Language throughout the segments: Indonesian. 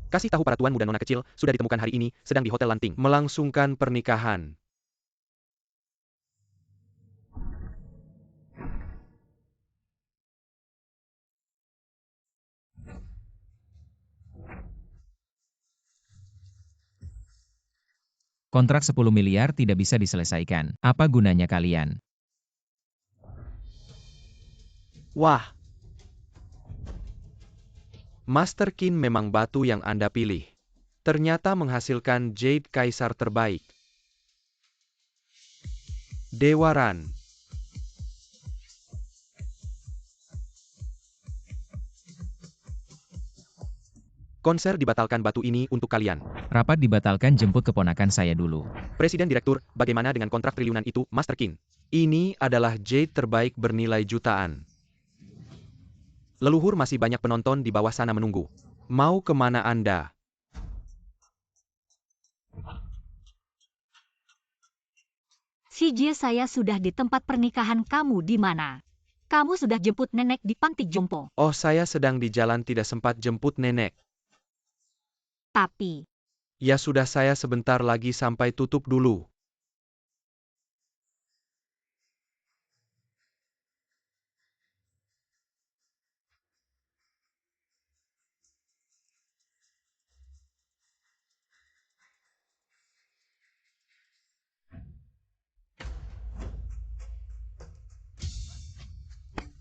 Kasih tahu para tuan muda nona kecil, sudah ditemukan hari ini, sedang di Hotel Lanting. Melangsungkan pernikahan. Kontrak 10 miliar tidak bisa diselesaikan. Apa gunanya kalian? Wah. Master Qin memang batu yang Anda pilih. Ternyata menghasilkan Jade Kaisar terbaik. Dewa Ran. Konser dibatalkan batu ini untuk kalian. Rapat dibatalkan, jemput keponakan saya dulu. Presiden Direktur, bagaimana dengan kontrak triliunan itu, Master Qin? Ini adalah jade terbaik bernilai jutaan. Leluhur masih banyak penonton di bawah sana menunggu. Mau kemana Anda? CJ, saya sudah di tempat pernikahan kamu di mana? Kamu sudah jemput nenek di panti jompo. Oh, saya sedang di jalan, tidak sempat jemput nenek. Tapi, Ya sudah, saya sebentar lagi sampai, tutup dulu.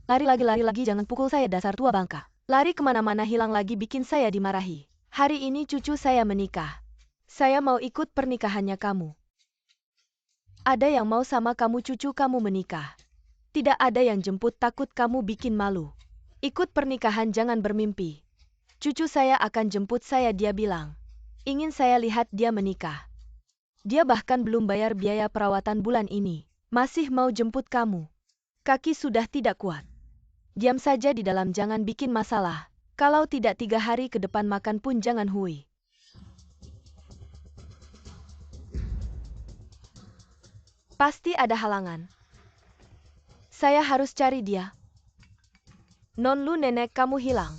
Lari lagi, jangan pukul saya dasar tua bangka. Lari kemana-mana, hilang lagi, bikin saya dimarahi. Hari ini cucu saya menikah. Saya mau ikut pernikahannya kamu. Ada yang mau sama kamu cucu kamu menikah. Tidak ada yang jemput, takut kamu bikin malu. Ikut pernikahan, jangan bermimpi. Cucu saya akan jemput saya, dia bilang. Ingin saya lihat dia menikah. Dia bahkan belum bayar biaya perawatan bulan ini. Masih mau jemput kamu. Kaki sudah tidak kuat. Diam saja di dalam, jangan bikin masalah. Kalau tidak 3 hari ke depan makan pun jangan hui. Pasti ada halangan. Saya harus cari dia. Non Lu, nenek kamu hilang.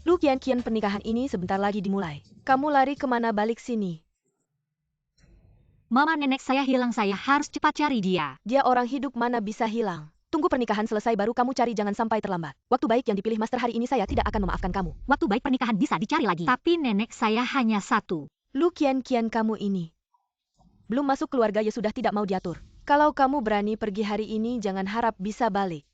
Lu, kian pernikahan ini sebentar lagi dimulai. Kamu lari kemana, balik sini. mama nenek saya hilang, saya harus cepat cari dia. Dia orang hidup, mana bisa hilang. Tunggu pernikahan selesai baru kamu cari, jangan sampai terlambat. Waktu baik yang dipilih Master hari ini, saya tidak akan memaafkan kamu. Waktu baik pernikahan bisa dicari lagi. Tapi nenek saya hanya satu. Lu, kian kamu ini. Belum masuk keluarga ya sudah tidak mau diatur. Kalau kamu berani pergi hari ini, jangan harap bisa balik.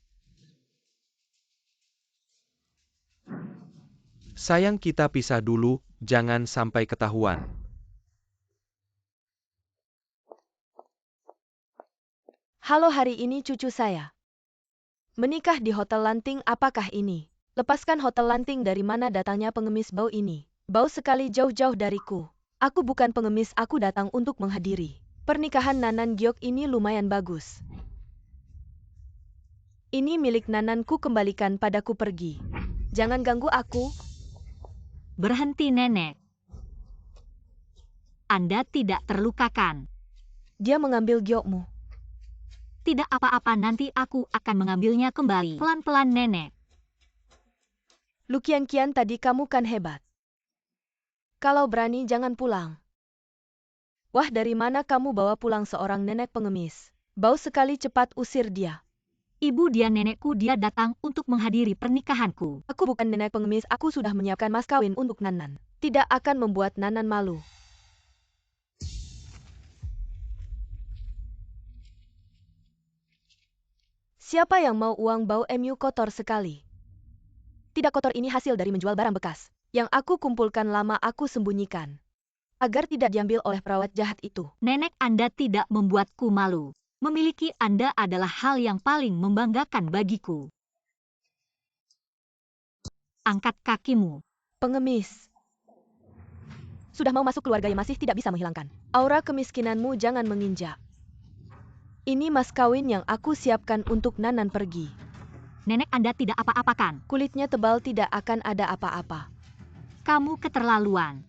Sayang, kita pisah dulu, jangan sampai ketahuan. Halo, hari ini cucu saya menikah di Hotel Lanting. Apakah ini? Lepaskan Hotel Lanting, dari mana datangnya pengemis bau ini? Bau sekali, jauh-jauh dariku. Aku bukan pengemis, aku datang untuk menghadiri pernikahan Nanan Giok ini, lumayan bagus. Ini milik Nananku, kembalikan padaku, pergi. Jangan ganggu aku. Berhenti nenek. Anda tidak terlukakan. Dia mengambil giokmu. Tidak apa-apa, nanti aku akan mengambilnya kembali. Pelan-pelan nenek. Lu, kian tadi kamu kan hebat. Kalau berani jangan pulang. Wah, dari mana kamu bawa pulang seorang nenek pengemis? Bau sekali, cepat usir dia. Ibu, dia nenekku, dia datang untuk menghadiri pernikahanku. Aku bukan nenek pengemis, aku sudah menyiapkan mas kawin untuk Nanan. Tidak akan membuat Nanan malu. Siapa yang mau uang bau MU kotor sekali? Tidak kotor, ini hasil dari menjual barang bekas. Yang aku kumpulkan lama aku sembunyikan. Agar tidak diambil oleh perawat jahat itu. Nenek, Anda tidak membuatku malu. Memiliki Anda adalah hal yang paling membanggakan bagiku. Angkat kakimu. Pengemis. Sudah mau masuk keluarga yang masih tidak bisa menghilangkan aura kemiskinanmu, jangan menginjak. Ini mas kawin yang aku siapkan untuk Nanan pergi. Nenek, Anda tidak apa-apakan. Kulitnya tebal, tidak akan ada apa-apa. Kamu keterlaluan.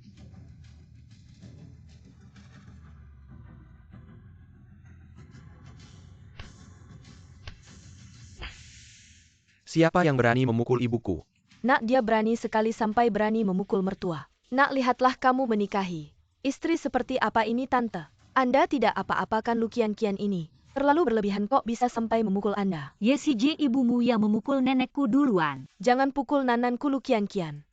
Siapa yang berani memukul ibuku? Nak, dia berani sekali sampai berani memukul mertua. Nak, lihatlah kamu menikahi istri seperti apa ini, Tante. Anda tidak apa-apakan Lu Qianqian ini. Terlalu berlebihan kok bisa sampai memukul Anda. Ye si Jie, ibumu yang memukul nenekku duluan. Jangan pukul nananku, Lu Qianqian.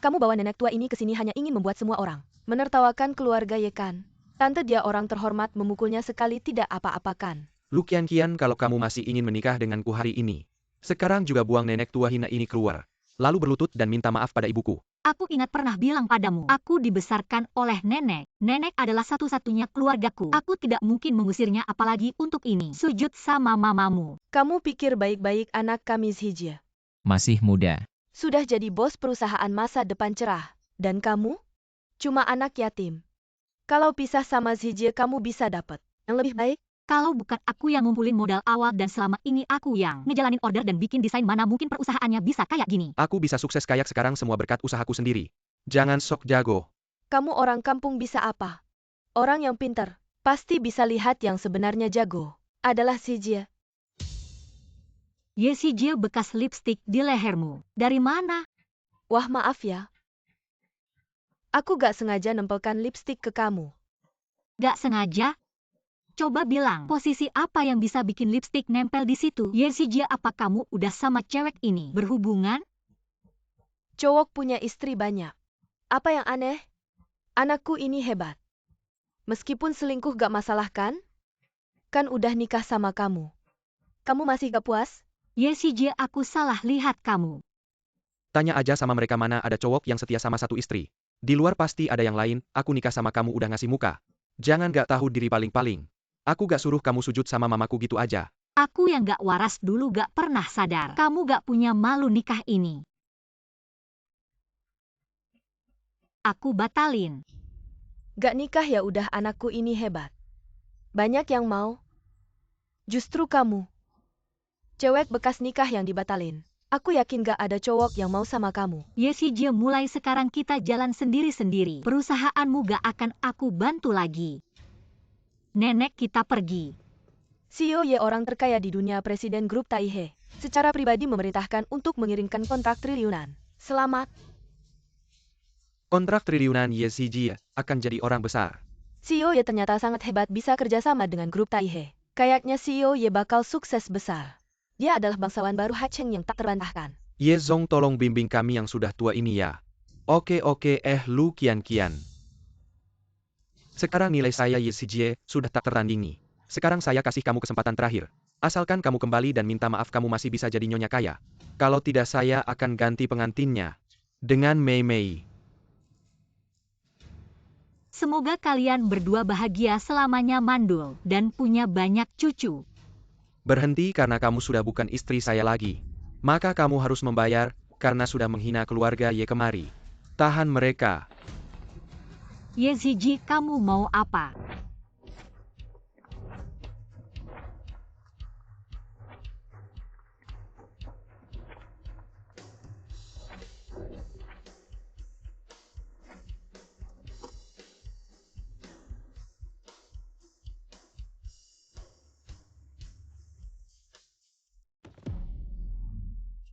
Kamu bawa nenek tua ini ke sini hanya ingin membuat semua orang menertawakan keluarga Ye kan? Tante, dia orang terhormat, memukulnya sekali tidak apa-apakan. Lu Qianqian, kalau kamu masih ingin menikah denganku hari ini, sekarang juga buang nenek tua hina ini keluar. Lalu berlutut dan minta maaf pada ibuku. Aku ingat pernah bilang padamu, aku dibesarkan oleh nenek. Nenek adalah satu-satunya keluargaku. Aku tidak mungkin mengusirnya apalagi untuk ini. Sujud sama mamamu. Kamu pikir baik-baik, anak kami Zijie. Masih muda. Sudah jadi bos perusahaan, masa depan cerah. Dan kamu? Cuma anak yatim. Kalau pisah sama Zijie, kamu bisa dapat yang lebih baik. Kalau bukan aku yang ngumpulin modal awal dan selama ini aku yang ngejalanin order dan bikin desain, mana mungkin perusahaannya bisa kayak gini. Aku bisa sukses kayak sekarang semua berkat usahaku sendiri. Jangan sok jago. Kamu orang kampung bisa apa? Orang yang pintar pasti bisa lihat yang sebenarnya jago adalah Zijie. Ye si Jie, bekas lipstik di lehermu. Dari mana? Wah, maaf ya. Aku gak sengaja nempelkan lipstik ke kamu. Gak sengaja? Coba bilang, posisi apa yang bisa bikin lipstik nempel di situ? Ye si Jie, apa kamu udah sama cewek ini berhubungan? Cowok punya istri banyak. Apa yang aneh? Anakku ini hebat. Meskipun selingkuh gak masalah kan? Kan udah nikah sama kamu. Kamu masih gak puas? Ye si Jie, aku salah lihat kamu. Tanya aja sama mereka mana ada cowok yang setia sama satu istri. Di luar pasti ada yang lain, aku nikah sama kamu udah ngasih muka. Jangan gak tahu diri paling-paling. Aku gak suruh kamu sujud sama mamaku gitu aja. Aku yang gak waras dulu gak pernah sadar. Kamu gak punya malu nikah ini. Aku batalin. Gak nikah ya udah, anakku ini hebat. Banyak yang mau. Justru kamu. Cewek bekas nikah yang dibatalin. Aku yakin gak ada cowok yang mau sama kamu. Ye si Jie, mulai sekarang kita jalan sendiri-sendiri. Perusahaanmu gak akan aku bantu lagi. Nenek, kita pergi. CEO Ye orang terkaya di dunia, presiden grup Taihe. Secara pribadi memerintahkan untuk mengirimkan kontrak triliunan. Selamat. Kontrak triliunan Ye si Jie akan jadi orang besar. CEO Ye ternyata sangat hebat, bisa kerjasama dengan grup Taihe. Kayaknya CEO Ye bakal sukses besar. Dia adalah bangsawan baru Hacheng yang tak terbantahkan. Ye Zong, tolong bimbing kami yang sudah tua ini ya. Oke, Lu Qianqian. Sekarang nilai saya Ye si Jie sudah tak tertandingi. Sekarang saya kasih kamu kesempatan terakhir. Asalkan kamu kembali dan minta maaf, kamu masih bisa jadi nyonya kaya. Kalau tidak, saya akan ganti pengantinnya dengan Mei Mei. Semoga kalian berdua bahagia selamanya, mandul, dan punya banyak cucu. Berhenti karena kamu sudah bukan istri saya lagi. Maka kamu harus membayar karena sudah menghina keluarga Ye kemari. Tahan mereka. Ye si Jie, kamu mau apa?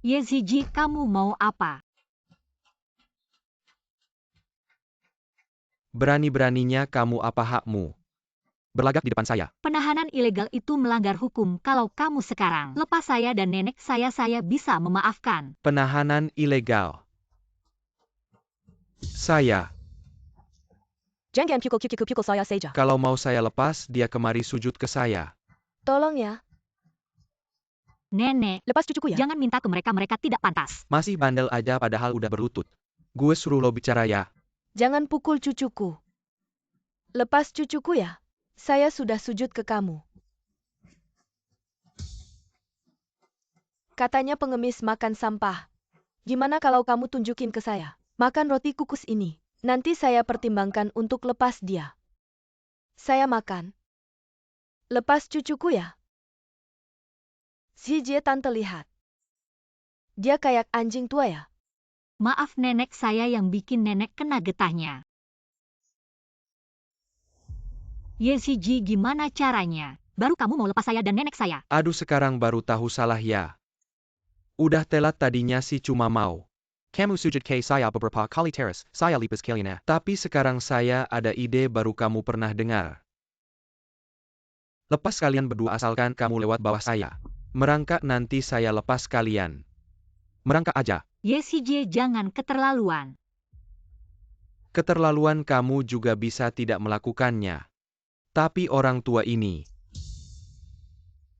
Ye si Jie, kamu mau apa? Berani-beraninya kamu, apa hakmu berlagak di depan saya? Penahanan ilegal itu melanggar hukum. Kalau kamu sekarang lepas saya dan nenek saya bisa memaafkan. Penahanan ilegal. Saya. Jangan pukul saya saja. Kalau mau saya lepas, dia kemari sujud ke saya. Tolong ya. Nenek, Lepas cucuku ya. jangan minta ke mereka, mereka tidak pantas. Masih bandel aja padahal udah berlutut. Gue suruh lo bicara ya. Jangan pukul cucuku. Lepas cucuku ya. Saya sudah sujud ke kamu. Katanya pengemis makan sampah. Gimana kalau kamu tunjukin ke saya? Makan roti kukus ini. Nanti saya pertimbangkan untuk lepas dia. Saya makan. Lepas cucuku ya. Zijie, tante lihat. Dia kayak anjing tua ya. Maaf nenek, saya yang bikin nenek kena getahnya. Ye si Jie, gimana caranya? Baru kamu mau lepas saya dan nenek saya. Aduh, sekarang baru tahu salah ya. Udah telat tadinya sih cuma mau. Kamu sujud ke saya beberapa kali terus, saya lipas kalian. Tapi sekarang saya ada ide baru kamu pernah dengar. Lepas kalian berdua asalkan kamu lewat bawah saya. Merangkak nanti saya lepas kalian. Merangkak aja. YCJ jangan keterlaluan. Keterlaluan kamu juga bisa tidak melakukannya. Tapi orang tua ini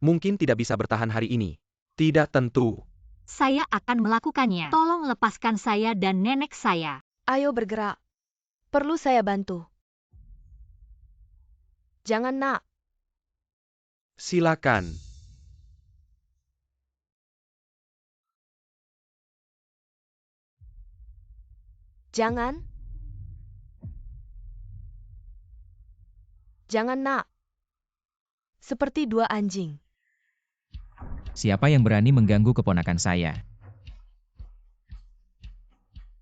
mungkin tidak bisa bertahan hari ini. Tidak tentu. Saya akan melakukannya. Tolong lepaskan saya dan nenek saya. Ayo bergerak. Perlu saya bantu. Jangan, nak. Silakan. Jangan. Jangan, nak. Seperti dua anjing. Siapa yang berani mengganggu keponakan saya?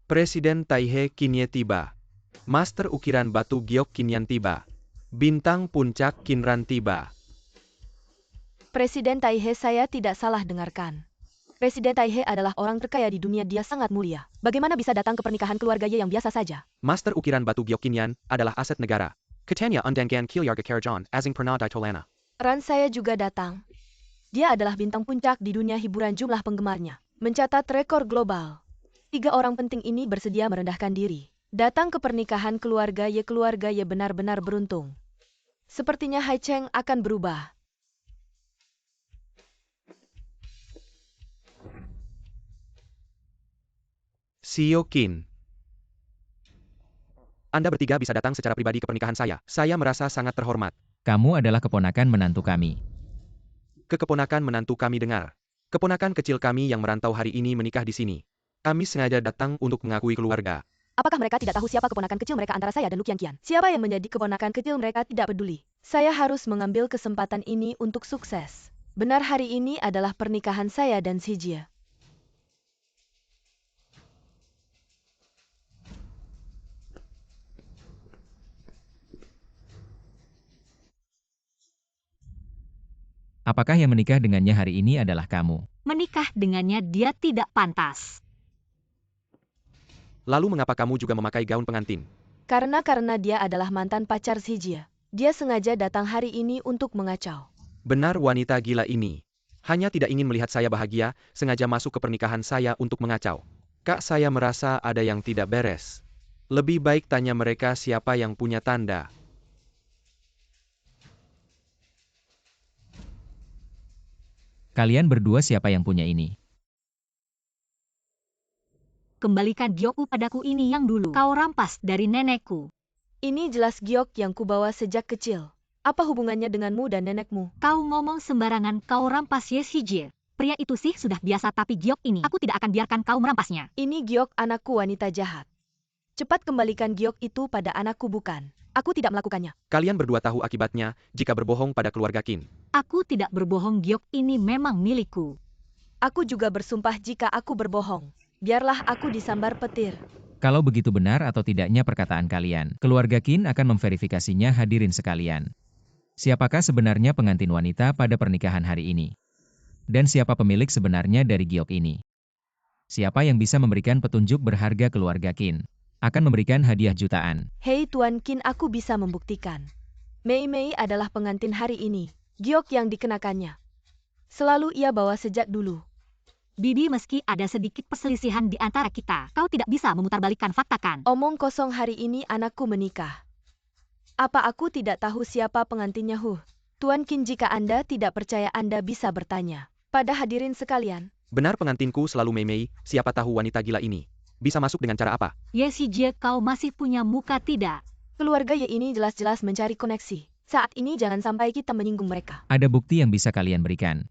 Presiden Taihe Kinye tiba. Master ukiran batu giok Kinyan tiba. Bintang puncak Kinran tiba. Presiden Taihe, saya tidak salah dengarkan. Presiden Taihe adalah orang terkaya di dunia, dia sangat mulia. Bagaimana bisa datang ke pernikahan keluarga Ye yang biasa saja? Master ukiran batu giok Kinyan adalah aset negara. Katanya undangan Kilyarga Karajan, Azing Pernah Ditolana. Ran saya juga datang. Dia adalah bintang puncak di dunia hiburan, jumlah penggemarnya mencatat rekor global. 3 orang penting ini bersedia merendahkan diri. Datang ke pernikahan keluarga Ye benar-benar beruntung. Sepertinya Hai Cheng akan berubah. Sio Kin. Anda bertiga bisa datang secara pribadi ke pernikahan saya. Saya merasa sangat terhormat. Kamu adalah keponakan menantu kami. Keponakan menantu kami dengar. Keponakan kecil kami yang merantau hari ini menikah di sini. Kami sengaja datang untuk mengakui keluarga. Apakah mereka tidak tahu siapa keponakan kecil mereka antara saya dan Lu Qianqian? Siapa yang menjadi keponakan kecil mereka tidak peduli. Saya harus mengambil kesempatan ini untuk sukses. Benar, hari ini adalah pernikahan saya dan si Jie. Apakah yang menikah dengannya hari ini adalah kamu? Menikah dengannya dia tidak pantas. Lalu mengapa kamu juga memakai gaun pengantin? Karena dia adalah mantan pacar si Jie. Dia sengaja datang hari ini untuk mengacau. Benar, wanita gila ini. Hanya tidak ingin melihat saya bahagia, sengaja masuk ke pernikahan saya untuk mengacau. Kak, saya merasa ada yang tidak beres. Lebih baik tanya mereka siapa yang punya tanda. Kalian berdua siapa yang punya ini? Kembalikan giokku padaku, ini yang dulu kau rampas dari nenekku. Ini jelas giok yang kubawa sejak kecil. Apa hubungannya denganmu dan nenekmu? Kau ngomong sembarangan, kau rampas YCJ. Pria itu sih sudah biasa, tapi giok ini aku tidak akan biarkan kau merampasnya. Ini giok anakku, wanita jahat. Cepat kembalikan giok itu pada anakku, bukan. Aku tidak melakukannya. Kalian berdua tahu akibatnya jika berbohong pada keluarga Qin. Aku tidak berbohong, giok ini memang milikku. Aku juga bersumpah jika aku berbohong. Biarlah aku disambar petir. Kalau begitu benar atau tidaknya perkataan kalian, keluarga Qin akan memverifikasinya. Hadirin sekalian. Siapakah sebenarnya pengantin wanita pada pernikahan hari ini? Dan siapa pemilik sebenarnya dari giok ini? Siapa yang bisa memberikan petunjuk berharga keluarga Qin? Akan memberikan hadiah jutaan. Hei Tuan Qin, aku bisa membuktikan. Mei Mei adalah pengantin hari ini. Giok yang dikenakannya selalu ia bawa sejak dulu. Bibi, meski ada sedikit perselisihan di antara kita, kau tidak bisa memutarbalikkan fakta, kan? Omong kosong, hari ini anakku menikah. Apa aku tidak tahu siapa pengantinnya? Tuan Qin, jika Anda tidak percaya Anda bisa bertanya pada hadirin sekalian. Benar, pengantinku selalu Mei Mei. Siapa tahu wanita gila ini bisa masuk dengan cara apa? YCJ, kau masih punya muka tidak? Keluarga Ye ini jelas-jelas mencari koneksi. Saat ini jangan sampai kita menyinggung mereka. Ada bukti yang bisa kalian berikan?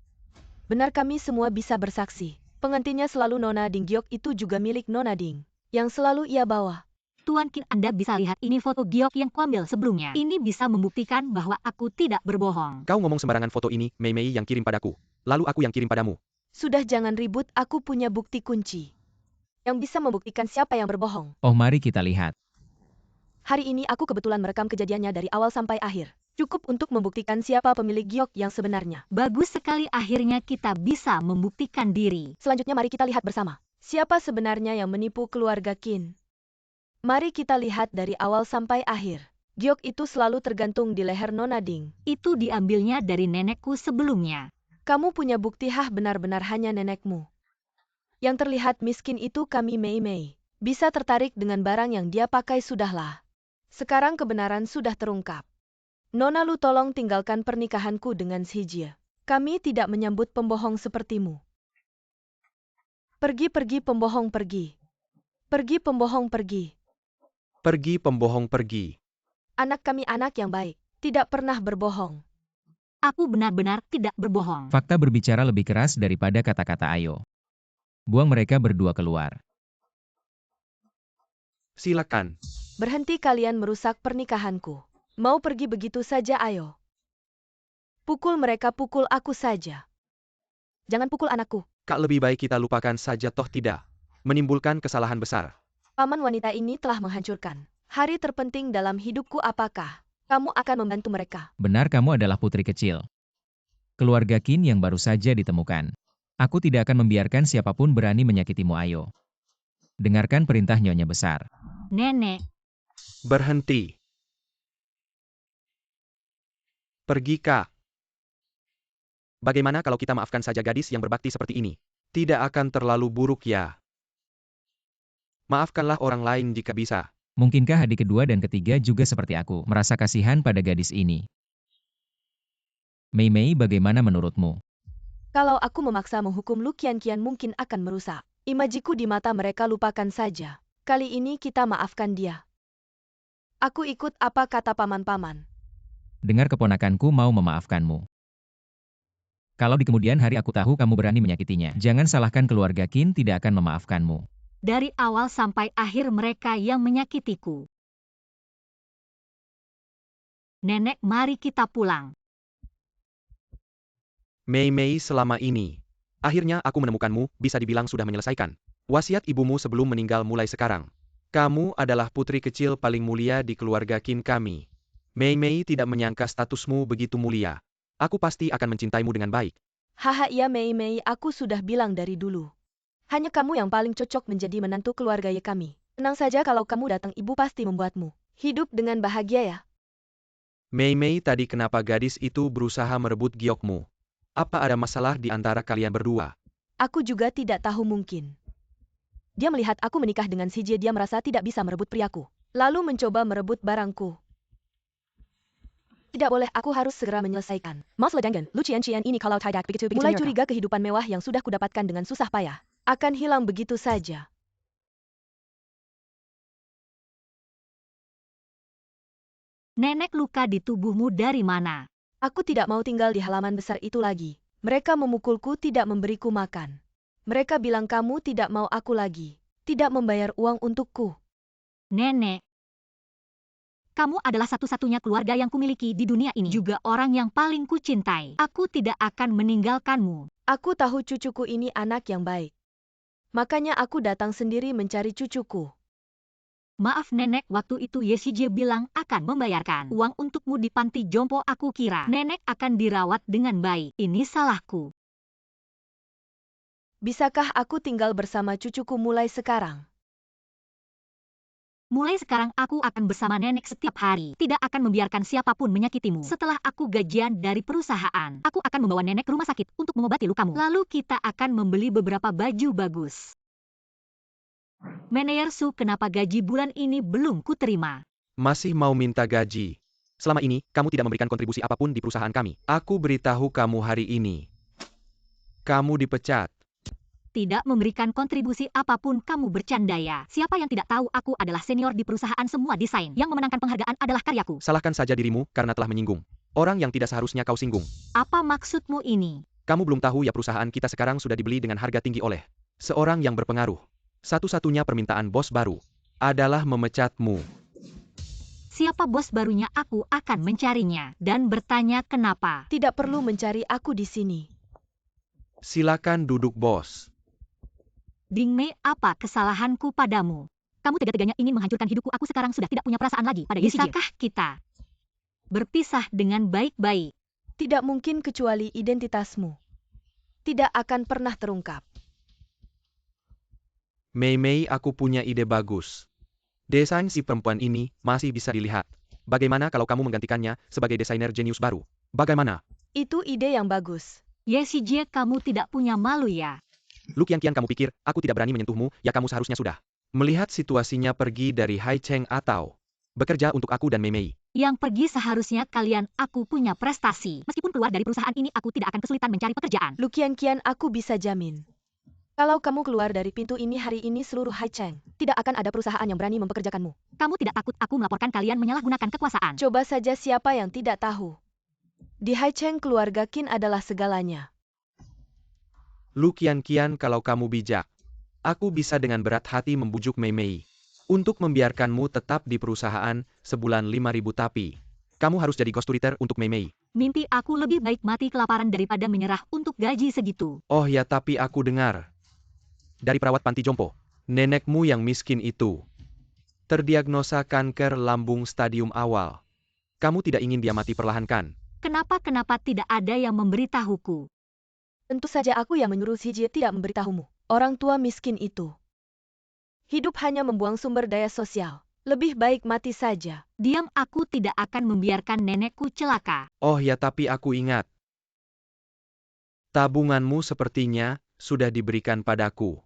Benar, kami semua bisa bersaksi. Pengantinnya selalu Nona Ding. Giok itu juga milik Nona Ding, yang selalu ia bawa. Tuan Qin, Anda bisa lihat ini foto giok yang kuambil sebelumnya. Ini bisa membuktikan bahwa aku tidak berbohong. Kau ngomong sembarangan, foto ini Mei Mei yang kirim padaku. Lalu aku yang kirim padamu. Sudah, jangan ribut, aku punya bukti kunci yang bisa membuktikan siapa yang berbohong. Oh, mari kita lihat. Hari ini aku kebetulan merekam kejadiannya dari awal sampai akhir. Cukup untuk membuktikan siapa pemilik giok yang sebenarnya. Bagus sekali, akhirnya kita bisa membuktikan diri. Selanjutnya mari kita lihat bersama. Siapa sebenarnya yang menipu keluarga Qin? Mari kita lihat dari awal sampai akhir. Giok itu selalu tergantung di leher Nona Ding. Itu diambilnya dari nenekku sebelumnya. Kamu punya bukti benar-benar hanya nenekmu. Yang terlihat miskin itu kami Mei Mei. Bisa tertarik dengan barang yang dia pakai sudahlah. Sekarang kebenaran sudah terungkap. Nona Lu, tolong tinggalkan pernikahanku dengan Xijie. Kami tidak menyambut pembohong sepertimu. Pergi pembohong pergi. Pergi pembohong pergi. Pergi pembohong pergi. Anak kami anak yang baik, tidak pernah berbohong. Aku benar-benar tidak berbohong. Fakta berbicara lebih keras daripada kata-kata Ayo. Buang mereka berdua keluar. Silakan. Berhenti, kalian merusak pernikahanku. Mau pergi begitu saja, ayo. Pukul mereka, pukul aku saja. Jangan pukul anakku. Kak, lebih baik kita lupakan saja, toh tidak menimbulkan kesalahan besar. Paman, wanita ini telah menghancurkan hari terpenting dalam hidupku. Apakah kamu akan membantu mereka? Benar, kamu adalah putri kecil. Keluarga Qin yang baru saja ditemukan. Aku tidak akan membiarkan siapapun berani menyakitimu, Ayo. Dengarkan perintah Nyonya Besar. Nenek, Berhenti. Pergi, Kak. Bagaimana kalau kita maafkan saja gadis yang berbakti seperti ini? Tidak akan terlalu buruk ya. Maafkanlah orang lain jika bisa. Mungkinkah adik kedua dan ketiga juga seperti aku, merasa kasihan pada gadis ini? Mei Mei, bagaimana menurutmu? Kalau aku memaksa menghukum Lu Qianqian mungkin akan merusak imajiku di mata mereka. Lupakan saja. Kali ini kita maafkan dia. Aku ikut apa kata paman-paman. Dengar, keponakanku mau memaafkanmu. Kalau di kemudian hari aku tahu kamu berani menyakitinya, jangan salahkan keluarga Qin tidak akan memaafkanmu. dari awal sampai akhir mereka yang menyakitiku. Nenek, mari kita pulang. Mei Mei, selama ini. Akhirnya aku menemukanmu, bisa dibilang sudah menyelesaikan wasiat ibumu sebelum meninggal. Mulai sekarang, kamu adalah putri kecil paling mulia di keluarga Qin kami. Mei Mei tidak menyangka statusmu begitu mulia. Aku pasti akan mencintaimu dengan baik. Haha, iya Mei Mei, aku sudah bilang dari dulu. Hanya kamu yang paling cocok menjadi menantu keluarga kami. Tenang saja, kalau kamu datang ibu pasti membuatmu hidup dengan bahagia ya. Mei Mei, tadi kenapa gadis itu berusaha merebut giokmu? Apa ada masalah di antara kalian berdua? Aku juga tidak tahu, mungkin dia melihat aku menikah dengan Xijie, dia merasa tidak bisa merebut priaku, lalu mencoba merebut barangku. Tidak boleh, aku harus segera menyelesaikan. Lu Qianqian ini kalau tidak begitu mulai curiga kehidupan mewah yang sudah kudapatkan dengan susah payah akan hilang begitu saja. Nenek, luka di tubuhmu dari mana? Aku tidak mau tinggal di halaman besar itu lagi. Mereka memukulku, tidak memberiku makan. Mereka bilang kamu tidak mau aku lagi, tidak membayar uang untukku. Nenek, kamu adalah satu-satunya keluarga yang kumiliki di dunia ini. Juga orang yang paling kucintai. Aku tidak akan meninggalkanmu. Aku tahu cucuku ini anak yang baik. Makanya aku datang sendiri mencari cucuku. Maaf nenek, waktu itu Xijie bilang akan membayarkan uang untukmu di panti jompo. Aku kira nenek akan dirawat dengan baik. Ini salahku. Bisakah aku tinggal bersama cucuku mulai sekarang? Mulai sekarang aku akan bersama nenek setiap hari. Tidak akan membiarkan siapapun menyakitimu. Setelah aku gajian dari perusahaan, aku akan membawa nenek ke rumah sakit untuk mengobati lukamu. Lalu kita akan membeli beberapa baju bagus. Manajer Su, kenapa gaji bulan ini belum kuterima? Masih mau minta gaji? Selama ini, kamu tidak memberikan kontribusi apapun di perusahaan kami. Aku beritahu kamu hari ini. Kamu dipecat. Tidak memberikan kontribusi apapun, kamu bercanda ya. Siapa yang tidak tahu aku adalah senior di perusahaan semua desain. Yang memenangkan penghargaan adalah karyaku. Salahkan saja dirimu karena telah menyinggung orang yang tidak seharusnya kau singgung. Apa maksudmu ini? Kamu belum tahu ya, perusahaan kita sekarang sudah dibeli dengan harga tinggi oleh seorang yang berpengaruh. Satu-satunya permintaan bos baru adalah memecatmu. Siapa bos barunya? Aku akan mencarinya dan bertanya kenapa. Tidak perlu mencari aku di sini. Silakan duduk, bos. Ding Mei, apa kesalahanku padamu? Kamu tega-teganya ingin menghancurkan hidupku. Aku sekarang sudah tidak punya perasaan lagi pada Xijie. Bisakah kita berpisah dengan baik-baik. Tidak mungkin kecuali identitasmu tidak akan pernah terungkap. Mei Mei, aku punya ide bagus. Desain si perempuan ini masih bisa dilihat. Bagaimana kalau kamu menggantikannya sebagai desainer jenius baru? Bagaimana? Itu ide yang bagus. Yesi Jie, kamu tidak punya malu ya? Lu kian-kian kamu pikir aku tidak berani menyentuhmu, ya kamu seharusnya sudah melihat situasinya pergi dari Hai Cheng atau bekerja untuk aku dan Mei Mei. Yang pergi seharusnya kalian. Aku punya prestasi. Meskipun keluar dari perusahaan ini, aku tidak akan kesulitan mencari pekerjaan. Lu kian-kian, aku bisa jamin. Kalau kamu keluar dari pintu ini hari ini, seluruh Hai Cheng tidak akan ada perusahaan yang berani mempekerjakanmu. Kamu tidak takut aku melaporkan kalian menyalahgunakan kekuasaan? Coba saja, siapa yang tidak tahu. Di Hai Cheng, keluarga Qin adalah segalanya. Lu kian-kian, kalau kamu bijak, aku bisa dengan berat hati membujuk Mei Mei untuk membiarkanmu tetap di perusahaan sebulan 5.000, tapi kamu harus jadi ghostwriter untuk Mei Mei. Mimpi aku lebih baik mati kelaparan daripada menyerah untuk gaji segitu. Oh ya, tapi aku dengar dari perawat panti jompo, nenekmu yang miskin itu terdiagnosa kanker lambung stadium awal. Kamu tidak ingin dia mati perlahan kan? Kenapa tidak ada yang memberitahuku? Tentu saja aku yang menyuruh si Jie tidak memberitahumu. Orang tua miskin itu hidup hanya membuang sumber daya sosial. Lebih baik mati saja. Diam, aku tidak akan membiarkan nenekku celaka. Oh ya, tapi aku ingat. Tabunganmu sepertinya sudah diberikan padaku.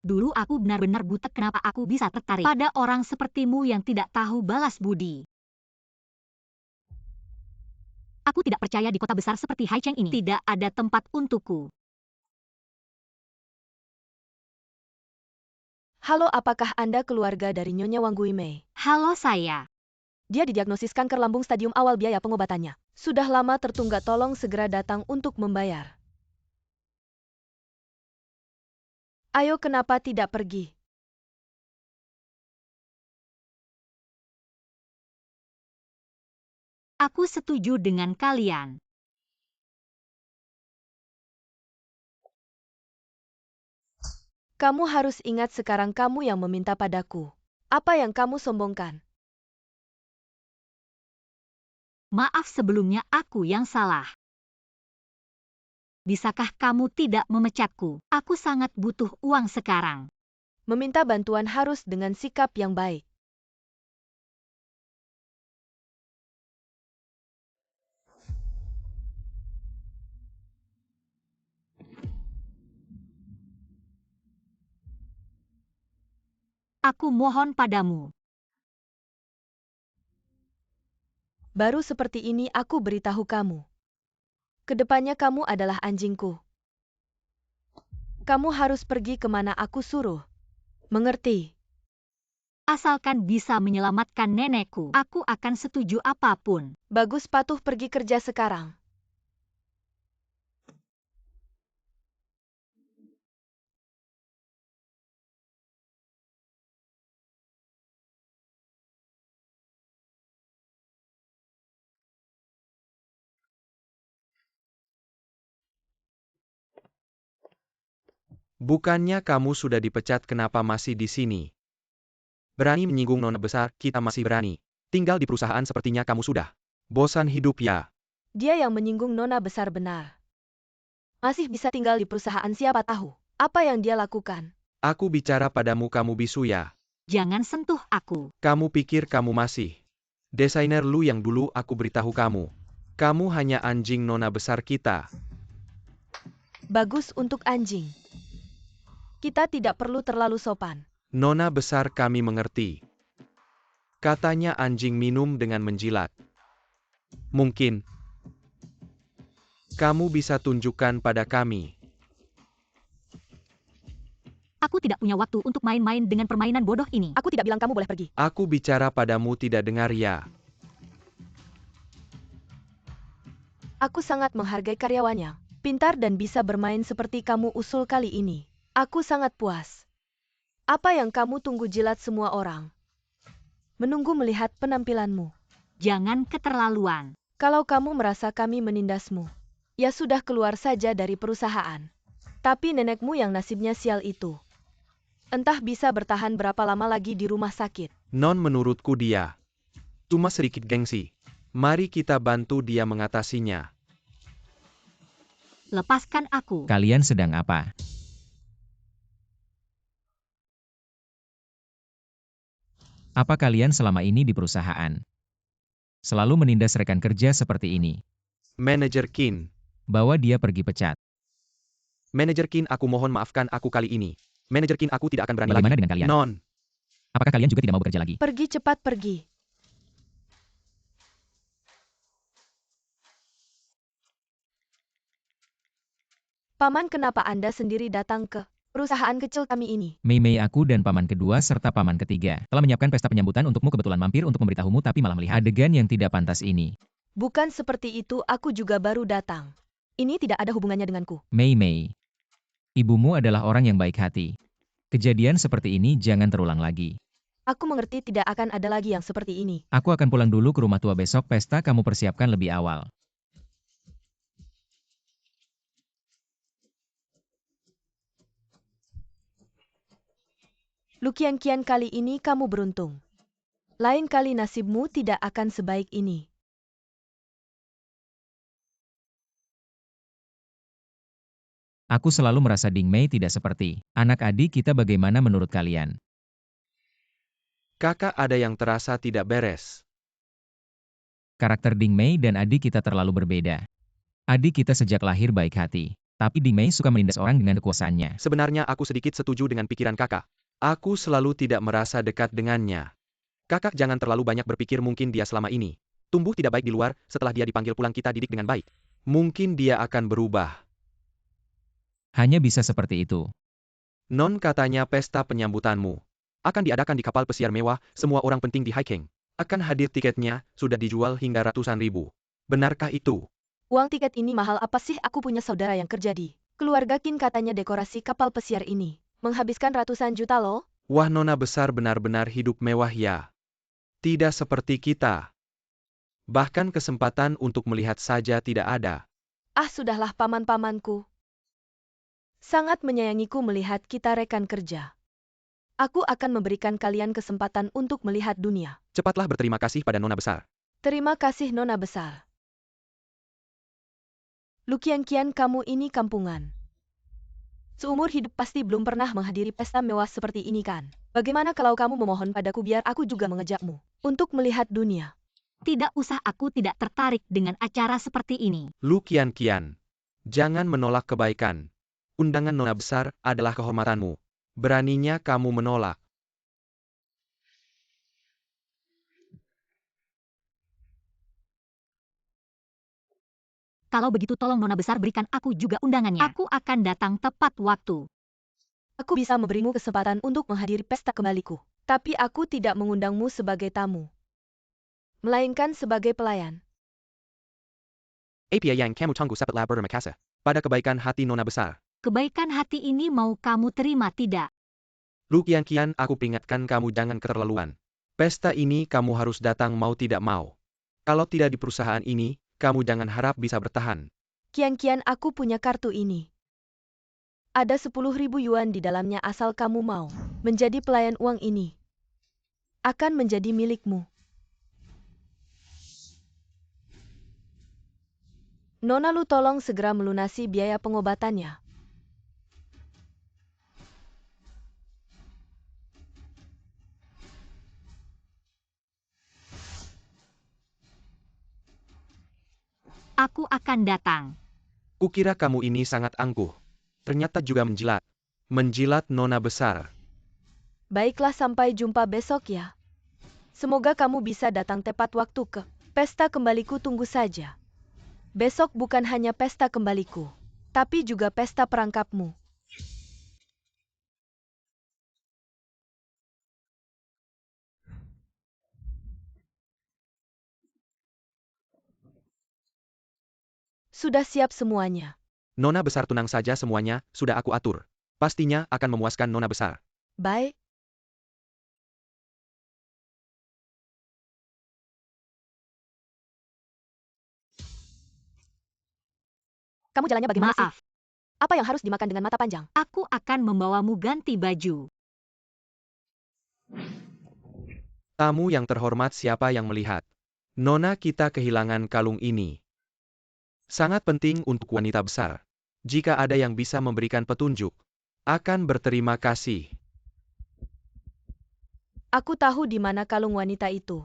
Dulu aku benar-benar buta. Kenapa aku bisa tertarik pada orang sepertimu yang tidak tahu balas budi? Aku tidak percaya di kota besar seperti Hai Cheng ini tidak ada tempat untukku. Halo, apakah Anda keluarga dari Nyonya Wang Guimei? Halo, saya. Dia didiagnosis kanker lambung stadium awal. Biaya pengobatannya sudah lama tertunggak. Tolong segera datang untuk membayar. Ayo, kenapa tidak pergi? Aku setuju dengan kalian. Kamu harus ingat, sekarang kamu yang meminta padaku. Apa yang kamu sombongkan? Maaf sebelumnya, aku yang salah. Bisakah kamu tidak memecatku? Aku sangat butuh uang sekarang. Meminta bantuan harus dengan sikap yang baik. Aku mohon padamu. Baru seperti ini aku beritahu kamu. Kedepannya kamu adalah anjingku. Kamu harus pergi kemana aku suruh. Mengerti? Asalkan bisa menyelamatkan nenekku, aku akan setuju apapun. Bagus, patuh, pergi kerja sekarang. Bukannya kamu sudah dipecat, kenapa masih di sini? Berani menyinggung nona besar, kita masih berani. Tinggal di perusahaan sepertinya kamu sudah bosan hidup ya. Dia yang menyinggung nona besar benar. Masih bisa tinggal di perusahaan, siapa tahu apa yang dia lakukan. Aku bicara padamu, kamu bisu ya. Jangan sentuh aku. Kamu pikir kamu masih desainer lu yang dulu aku beritahu kamu. Kamu hanya anjing nona besar kita. Bagus untuk anjing. Kita tidak perlu terlalu sopan. Nona besar, kami mengerti. Katanya anjing minum dengan menjilat. Mungkin kamu bisa tunjukkan pada kami. Aku tidak punya waktu untuk main-main dengan permainan bodoh ini. Aku tidak bilang kamu boleh pergi. Aku bicara padamu, tidak dengar ya. Aku sangat menghargai karyawannya. Pintar dan bisa bermain seperti kamu usul kali ini. Aku sangat puas. Apa yang kamu tunggu? Jilat semua orang. Menunggu melihat penampilanmu. Jangan keterlaluan. Kalau kamu merasa kami menindasmu, ya sudah, keluar saja dari perusahaan. Tapi nenekmu yang nasibnya sial itu, entah bisa bertahan berapa lama lagi di rumah sakit. Non, menurutku dia cuma sedikit gengsi. Mari kita bantu dia mengatasinya. Lepaskan aku. Kalian sedang apa? Apa kalian selama ini di perusahaan selalu menindas rekan kerja seperti ini? Manajer Qin. Bawa dia pergi pecat. Manajer Qin, aku mohon maafkan aku kali ini. Manajer Qin, aku tidak akan berani Bagaimana lagi. dengan kalian? Non. Apakah kalian juga tidak mau bekerja lagi? Pergi cepat pergi. Paman, kenapa Anda sendiri datang ke perusahaan kecil kami ini? Mei, aku dan paman kedua serta paman ketiga telah menyiapkan pesta penyambutan untukmu, kebetulan mampir untuk memberitahumu tapi malah melihat adegan yang tidak pantas ini. Bukan seperti itu, aku juga baru datang. Ini tidak ada hubungannya denganku. Mei, ibumu adalah orang yang baik hati. Kejadian seperti ini jangan terulang lagi. Aku mengerti tidak akan ada lagi yang seperti ini. Aku akan pulang dulu ke rumah tua besok, pesta kamu persiapkan lebih awal. Lukian-kian, kali ini kamu beruntung. Lain kali nasibmu tidak akan sebaik ini. Aku selalu merasa Ding Mei tidak seperti anak adik kita. Bagaimana menurut kalian? Kakak, ada yang terasa tidak beres. Karakter Ding Mei dan adik kita terlalu berbeda. Adik kita sejak lahir baik hati, tapi Ding Mei suka menindas orang dengan kekuasaannya. Sebenarnya aku sedikit setuju dengan pikiran kakak. Aku selalu tidak merasa dekat dengannya. Kakak jangan terlalu banyak berpikir, mungkin dia selama ini tumbuh tidak baik di luar, setelah dia dipanggil pulang kita didik dengan baik. Mungkin dia akan berubah. Hanya bisa seperti itu. Non, katanya pesta penyambutanmu akan diadakan di kapal pesiar mewah, semua orang penting di Haikeng akan hadir, tiketnya sudah dijual hingga ratusan ribu. Benarkah itu? Uang tiket ini mahal apa sih? Aku punya saudara yang kerja di keluarga Qin, katanya dekorasi kapal pesiar ini menghabiskan ratusan juta loh. Wah, nona besar benar-benar hidup mewah ya. Tidak seperti kita. Bahkan kesempatan untuk melihat saja tidak ada. Ah, sudahlah paman-pamanku. Sangat menyayangiku melihat kita rekan kerja. Aku akan memberikan kalian kesempatan untuk melihat dunia. Cepatlah berterima kasih pada nona besar. Terima kasih nona besar. Lukian-kian, kamu ini kampungan. Seumur hidup pasti belum pernah menghadiri pesta mewah seperti ini kan? Bagaimana kalau kamu memohon padaku biar aku juga mengejakmu untuk melihat dunia? Tidak usah, aku tidak tertarik dengan acara seperti ini. Lukian-kian, jangan menolak kebaikan. Undangan nona besar adalah kehormatanmu. Beraninya kamu menolak. Kalau begitu tolong nona besar berikan aku juga undangannya. Aku akan datang tepat waktu. Aku bisa memberimu kesempatan untuk menghadiri pesta kembaliku. Tapi aku tidak mengundangmu sebagai tamu, melainkan sebagai pelayan. Apia yang kamu tunggu sapat labur makasa. Pada kebaikan hati nona besar. Kebaikan hati ini mau kamu terima tidak? Lukian-kian, aku peringatkan kamu jangan keterlaluan. Pesta ini kamu harus datang mau tidak mau. Kalau tidak di perusahaan ini, kamu jangan harap bisa bertahan. Kian-kian, aku punya kartu ini. Ada 10.000 yuan di dalamnya asal kamu mau menjadi pelayan. Uang ini akan menjadi milikmu. Nona Lu, tolong segera melunasi biaya pengobatannya. Aku akan datang. Kukira kamu ini sangat angkuh. Ternyata juga menjilat. Menjilat nona besar. Baiklah, sampai jumpa besok ya. Semoga kamu bisa datang tepat waktu ke pesta kembaliku. Tunggu saja. Besok bukan hanya pesta kembaliku, tapi juga pesta perangkapmu. Sudah siap semuanya. Nona besar, tenang saja, semuanya sudah aku atur. Pastinya akan memuaskan nona besar. Baik. Kamu jalannya bagaimana sih? Maaf, Apa yang harus dimakan dengan mata panjang? aku akan membawamu ganti baju. Tamu yang terhormat, siapa yang melihat? Nona, kita kehilangan kalung ini. Sangat penting untuk wanita besar. Jika ada yang bisa memberikan petunjuk, akan berterima kasih. Aku tahu di mana kalung wanita itu.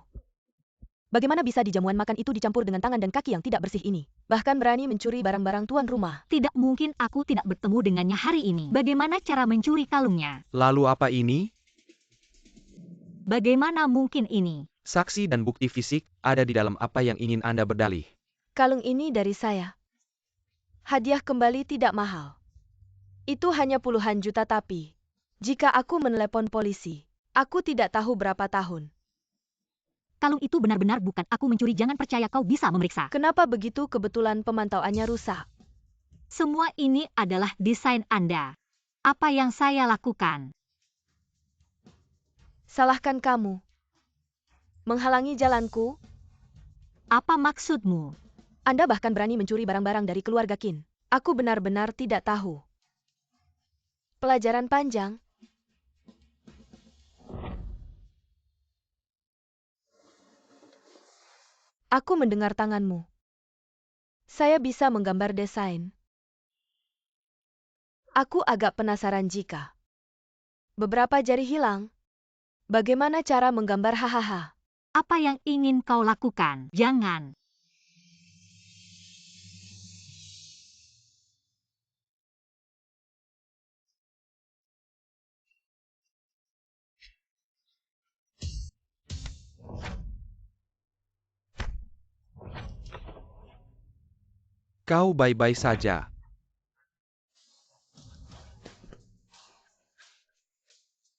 Bagaimana bisa di jamuan makan itu dicampur dengan tangan dan kaki yang tidak bersih ini? Bahkan berani mencuri barang-barang tuan rumah. Tidak mungkin aku tidak bertemu dengannya hari ini. Bagaimana cara mencuri kalungnya? Lalu apa ini? Bagaimana mungkin ini? Saksi dan bukti fisik ada di dalam apa yang ingin Anda berdalih. Kalung ini dari saya. Hadiah kembali tidak mahal. Itu hanya puluhan juta tapi, jika aku menelepon polisi, aku tidak tahu berapa tahun. Kalung itu benar-benar bukan aku mencuri. Jangan percaya, kau bisa memeriksa. Kenapa begitu kebetulan pemantauannya rusak? Semua ini adalah desain Anda. Apa yang saya lakukan? Salahkan kamu. Menghalangi jalanku? Apa maksudmu? Anda bahkan berani mencuri barang-barang dari keluarga Qin. Aku benar-benar tidak tahu. Pelajaran panjang. Aku mendengar tanganmu. Saya bisa menggambar desain. Aku agak penasaran jika beberapa jari hilang. Bagaimana cara menggambar hahaha? Apa yang ingin kau lakukan? Jangan. Kau baik-baik saja.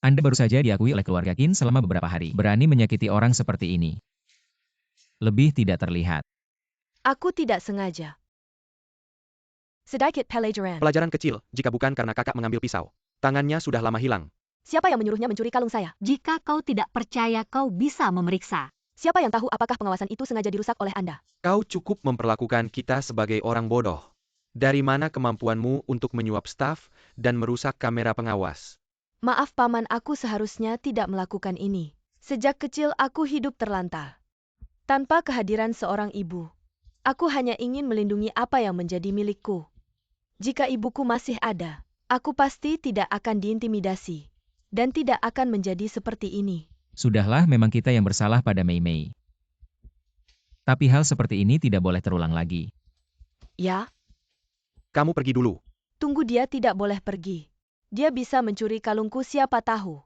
Anda baru saja diakui oleh keluarga Qin selama beberapa hari. Berani menyakiti orang seperti ini. Lebih tidak terlihat. Aku tidak sengaja. Sedikit pelajaran. Pelajaran kecil, jika bukan karena kakak mengambil pisau. Tangannya sudah lama hilang. Siapa yang menyuruhnya mencuri kalung saya? Jika kau tidak percaya, kau bisa memeriksa. Siapa yang tahu apakah pengawasan itu sengaja dirusak oleh Anda? Kau cukup memperlakukan kita sebagai orang bodoh. Dari mana kemampuanmu untuk menyuap staf dan merusak kamera pengawas? Maaf paman, aku seharusnya tidak melakukan ini. Sejak kecil aku hidup terlantar. Tanpa kehadiran seorang ibu. Aku hanya ingin melindungi apa yang menjadi milikku. Jika ibuku masih ada, aku pasti tidak akan diintimidasi. Dan tidak akan menjadi seperti ini. Sudahlah, memang kita yang bersalah pada Mei Mei. Tapi hal seperti ini tidak boleh terulang lagi. Ya, Kamu pergi dulu. tunggu, dia tidak boleh pergi. Dia bisa mencuri kalungku, siapa tahu.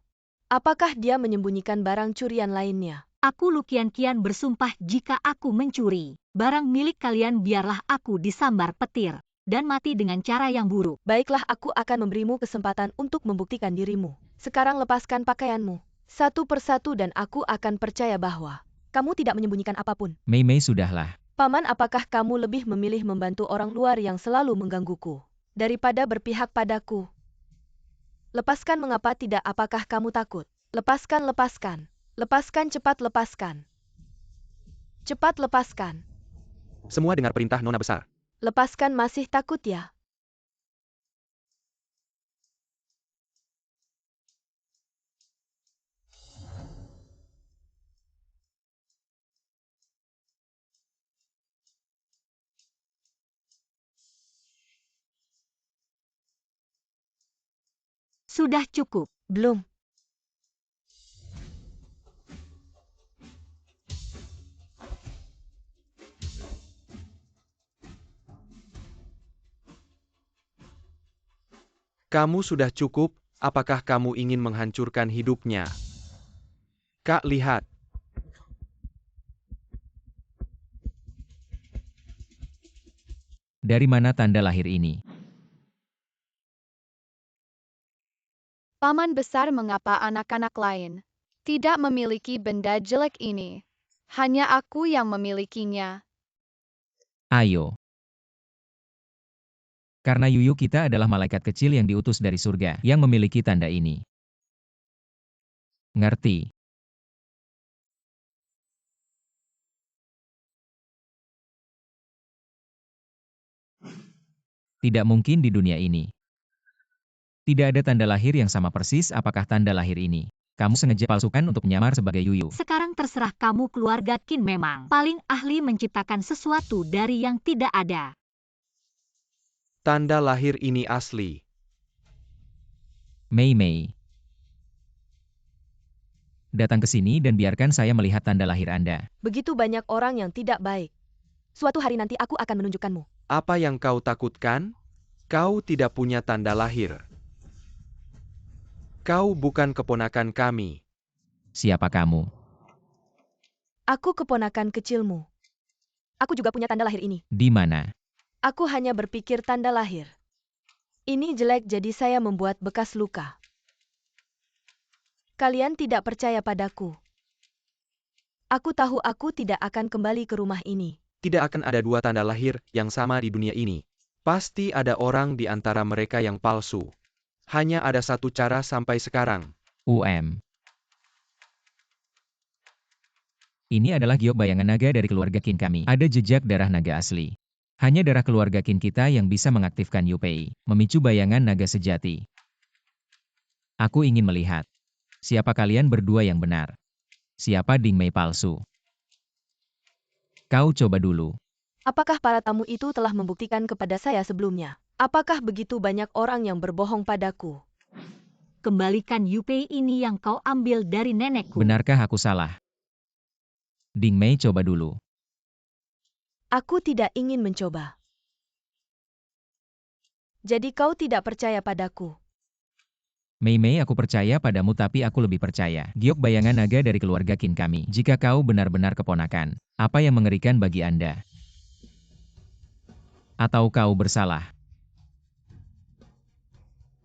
Apakah dia menyembunyikan barang curian lainnya? Aku Lukian Kian bersumpah jika aku mencuri barang milik kalian, biarlah aku disambar petir dan mati dengan cara yang buruk. Baiklah, aku akan memberimu kesempatan untuk membuktikan dirimu. Sekarang lepaskan pakaianmu. Satu persatu dan aku akan percaya bahwa kamu tidak menyembunyikan apapun. Mei Mei, sudahlah. Paman, apakah kamu lebih memilih membantu orang luar yang selalu menggangguku daripada berpihak padaku? Lepaskan, mengapa tidak? Apakah kamu takut? Lepaskan, lepaskan. Lepaskan, cepat lepaskan. Cepat lepaskan. Semua dengar perintah Nona besar. Lepaskan, masih takut ya? Sudah cukup. Belum. Kamu sudah cukup, apakah kamu ingin menghancurkan hidupnya? Kak, lihat. Dari mana tanda lahir ini? Paman besar, mengapa anak-anak lain tidak memiliki benda jelek ini? Hanya aku yang memilikinya. Ayo. Karena Yuyu kita adalah malaikat kecil yang diutus dari surga, yang memiliki tanda ini. Ngerti? Tidak mungkin di dunia ini. Tidak ada tanda lahir yang sama persis. Apakah tanda lahir ini Kamu sengaja palsukan untuk menyamar sebagai Yuyu. Sekarang terserah kamu, keluarga Qin memang paling ahli menciptakan sesuatu dari yang tidak ada. Tanda lahir ini asli. Mei Mei. Datang ke sini dan biarkan saya melihat tanda lahir Anda. Begitu banyak orang yang tidak baik. Suatu hari nanti aku akan menunjukkanmu. Apa yang kau takutkan? Kau tidak punya tanda lahir. Kau bukan keponakan kami. Siapa kamu? Aku keponakan kecilmu. Aku juga punya tanda lahir ini. Di mana? Aku hanya berpikir tanda lahir. Ini jelek jadi saya membuat bekas luka. Kalian tidak percaya padaku. Aku tahu aku tidak akan kembali ke rumah ini. Tidak akan ada dua tanda lahir yang sama di dunia ini. Pasti ada orang di antara mereka yang palsu. Hanya ada satu cara sampai sekarang. Ini adalah giok bayangan naga dari keluarga Qin kami. Ada jejak darah naga asli. Hanya darah keluarga Qin kita yang bisa mengaktifkan Yupei, memicu bayangan naga sejati. Aku ingin melihat. Siapa kalian berdua yang benar? Siapa Ding Mei palsu? Kau coba dulu. Apakah para tamu itu telah membuktikan kepada saya sebelumnya? Apakah begitu banyak orang yang berbohong padaku? Kembalikan Yupei ini yang kau ambil dari nenekku. Benarkah aku salah? Ding Mei coba dulu. Aku tidak ingin mencoba. Jadi kau tidak percaya padaku? Mei Mei, aku percaya padamu tapi aku lebih percaya. Giok bayangan naga dari keluarga Qin kami. Jika kau benar-benar keponakan, apa yang mengerikan bagi Anda? Atau kau bersalah?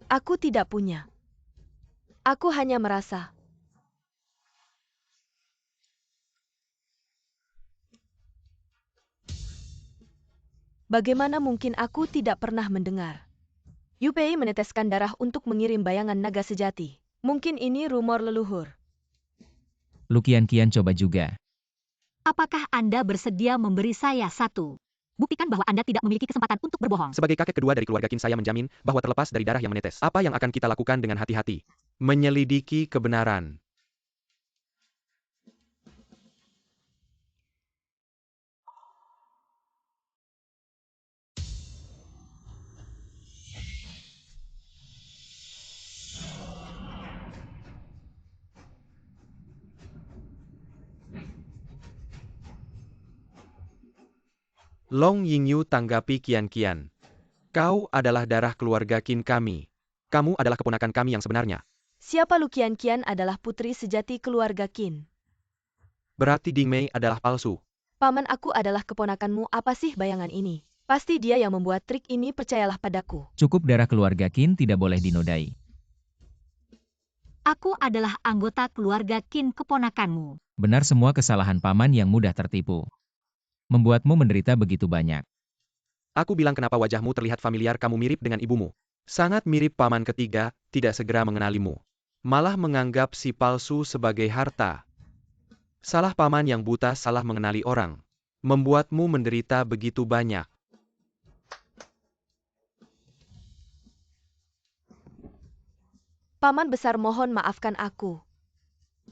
Aku tidak punya. Aku hanya merasa. Bagaimana mungkin aku tidak pernah mendengar? Yupei meneteskan darah untuk mengirim bayangan naga sejati. Mungkin ini rumor leluhur. Lu Qian coba juga. Apakah Anda bersedia memberi saya satu? Buktikan bahwa Anda tidak memiliki kesempatan untuk berbohong. Sebagai kakek kedua dari keluarga Qin, saya menjamin bahwa terlepas dari darah yang menetes, apa yang akan kita lakukan dengan hati-hati? Menyelidiki kebenaran. Long Yingyu tanggapi Qian. Kau adalah darah keluarga Qin kami. Kamu adalah keponakan kami yang sebenarnya. Siapa Lu Qian adalah putri sejati keluarga Qin. Berarti Ding Mei adalah palsu. Paman, aku adalah keponakanmu. Apa sih bayangan ini? Pasti dia yang membuat trik ini, percayalah padaku. Cukup, darah keluarga Qin tidak boleh dinodai. Aku adalah anggota keluarga Qin, keponakanmu. Benar, semua kesalahan paman yang mudah tertipu. Membuatmu menderita begitu banyak. Aku bilang kenapa wajahmu terlihat familiar, kamu mirip dengan ibumu. Sangat mirip. Paman ketiga tidak segera mengenalimu. Malah menganggap si palsu sebagai harta. Salah paman yang buta salah mengenali orang. Membuatmu menderita begitu banyak. Paman besar, mohon maafkan aku.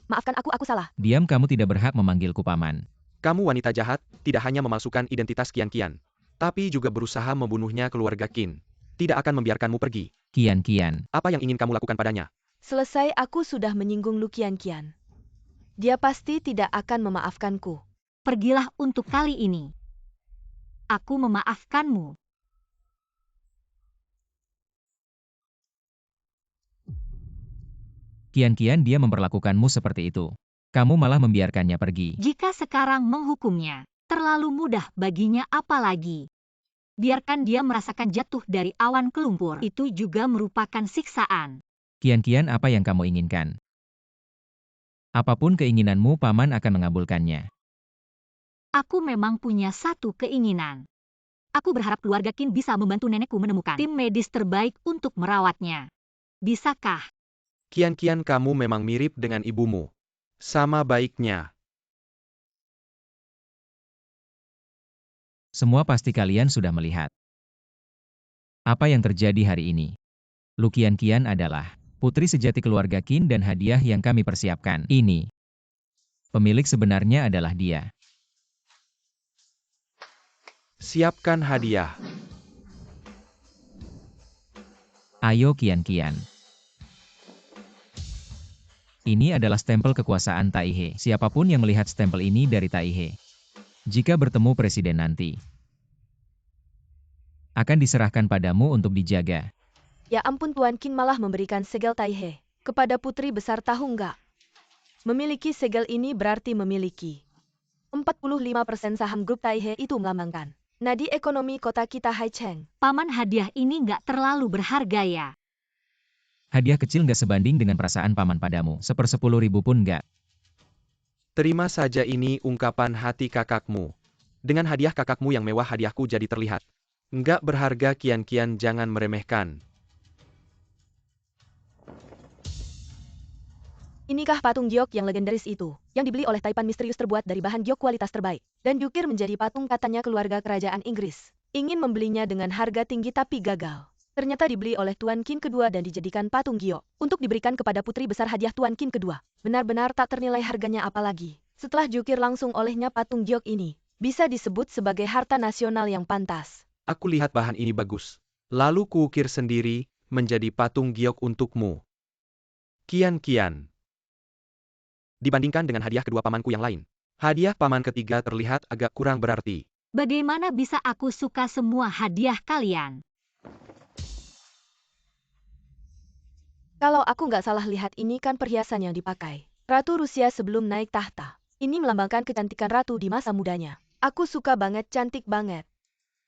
Maafkan aku salah. Diam, kamu tidak berhak memanggilku paman. Kamu wanita jahat, tidak hanya memalsukan identitas Qian, tapi juga berusaha membunuhnya keluarga Qin. Tidak akan membiarkanmu pergi. Qian. Apa yang ingin kamu lakukan padanya? Selesai, aku sudah menyinggung Lu Qian. Dia pasti tidak akan memaafkanku. Pergilah untuk kali ini. Aku memaafkanmu. Qian, dia memperlakukanmu seperti itu. Kamu malah membiarkannya pergi. Jika sekarang menghukumnya, terlalu mudah baginya, apalagi. Biarkan dia merasakan jatuh dari awan ke lumpur. Itu juga merupakan siksaan. Qian, apa yang kamu inginkan? Apapun keinginanmu, paman akan mengabulkannya. Aku memang punya satu keinginan. Aku berharap keluarga Qin bisa membantu nenekku menemukan tim medis terbaik untuk merawatnya. Bisakah? Qian, kamu memang mirip dengan ibumu. Sama baiknya. Semua pasti kalian sudah melihat. Apa yang terjadi hari ini? Lu Qian adalah Putri sejati keluarga Qin dan hadiah yang kami persiapkan. Ini. Pemilik sebenarnya adalah dia. Siapkan hadiah. Ayo kian-kian. Ini adalah stempel kekuasaan Taihe. Siapapun yang melihat stempel ini dari Taihe, jika bertemu presiden nanti, akan diserahkan padamu untuk dijaga. Ya ampun, Tuan Qin malah memberikan segel Taihe kepada putri besar, tahu nggak? Memiliki segel ini berarti memiliki 45% saham grup Taihe. Itu melambangkan nadi ekonomi kota kita, Haicheng. Paman, hadiah ini nggak terlalu berharga ya? Hadiah kecil nggak sebanding dengan perasaan paman padamu. 10.000 pun nggak. Terima saja, ini ungkapan hati kakakmu. Dengan hadiah kakakmu yang mewah, hadiahku jadi terlihat nggak berharga. Kian-kian jangan meremehkan. Inikah patung giok yang legendaris itu, yang dibeli oleh Taipan misterius, terbuat dari bahan giok kualitas terbaik, dan diukir menjadi patung? Katanya keluarga kerajaan Inggris ingin membelinya dengan harga tinggi tapi gagal. Ternyata dibeli oleh Tuan Qin kedua dan dijadikan patung giok untuk diberikan kepada putri besar, hadiah Tuan Qin kedua. Benar-benar tak ternilai harganya, apalagi setelah diukir langsung olehnya, patung giok ini bisa disebut sebagai harta nasional yang pantas. Aku lihat bahan ini bagus, lalu kuukir sendiri menjadi patung giok untukmu. Kian-kian. Dibandingkan dengan hadiah kedua pamanku yang lain, hadiah paman ketiga terlihat agak kurang berarti. Bagaimana bisa aku suka semua hadiah kalian? Kalau aku nggak salah lihat, ini kan perhiasan yang dipakai Ratu Rusia sebelum naik tahta. Ini melambangkan kecantikan ratu di masa mudanya. Aku suka banget, cantik banget.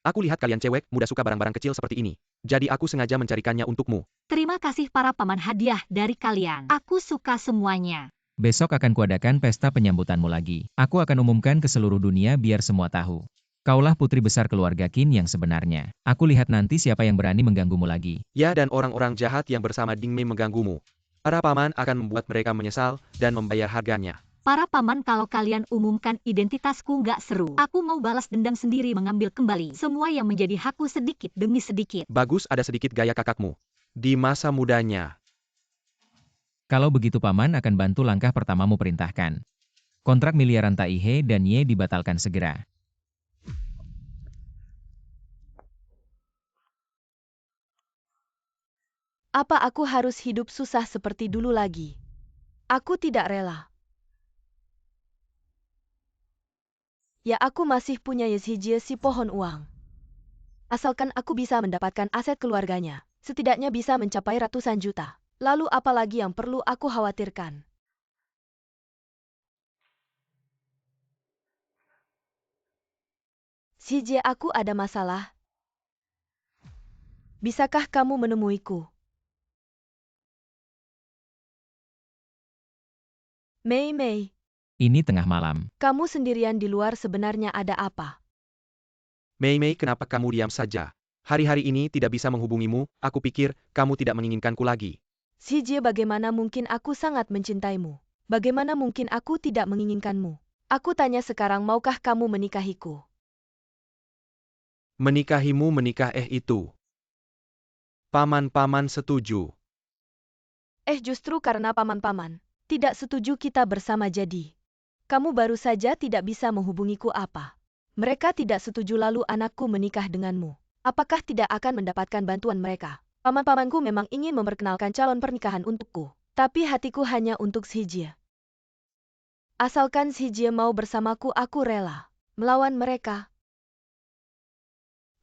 Aku lihat kalian cewek muda suka barang-barang kecil seperti ini, jadi aku sengaja mencarikannya untukmu. Terima kasih para paman, hadiah dari kalian. Aku suka semuanya. Besok akan kuadakan pesta penyambutanmu lagi. Aku akan umumkan ke seluruh dunia biar semua tahu. Kaulah putri besar keluarga Qin yang sebenarnya. Aku lihat nanti siapa yang berani mengganggumu lagi. Ya, dan orang-orang jahat yang bersama Ding Mei mengganggumu. Para paman akan membuat mereka menyesal dan membayar harganya. Para paman, kalau kalian umumkan identitasku nggak seru. Aku mau balas dendam sendiri, mengambil kembali semua yang menjadi hakku sedikit demi sedikit. Bagus, ada sedikit gaya kakakmu di masa mudanya. Kalau begitu paman akan bantu langkah pertamamu, perintahkan. Kontrak miliaran Taihe dan Ye dibatalkan segera. Apa aku harus hidup susah seperti dulu lagi? Aku tidak rela. Ya, aku masih punya Yeshijie, si pohon uang. Asalkan aku bisa mendapatkan aset keluarganya, setidaknya bisa mencapai ratusan juta. Lalu apa lagi yang perlu aku khawatirkan? Shijie, aku ada masalah. Bisakah kamu menemuiku? Mei Mei, Ini tengah malam. kamu sendirian di luar, sebenarnya ada apa? Mei Mei, kenapa kamu diam saja? Hari-hari ini tidak bisa menghubungimu, aku pikir kamu tidak menginginkanku lagi. Shijie, bagaimana mungkin? Aku sangat mencintaimu. Bagaimana mungkin aku tidak menginginkanmu? Aku tanya sekarang, maukah kamu menikahiku? Menikahimu, menikah itu. Paman-paman setuju. Justru karena paman-paman tidak setuju kita bersama, jadi kamu baru saja tidak bisa menghubungiku apa? Mereka tidak setuju lalu anakku menikah denganmu. Apakah tidak akan mendapatkan bantuan mereka? Paman-pamanku memang ingin memperkenalkan calon pernikahan untukku, tapi hatiku hanya untuk Shijie. Asalkan Shijie mau bersamaku, aku rela melawan mereka.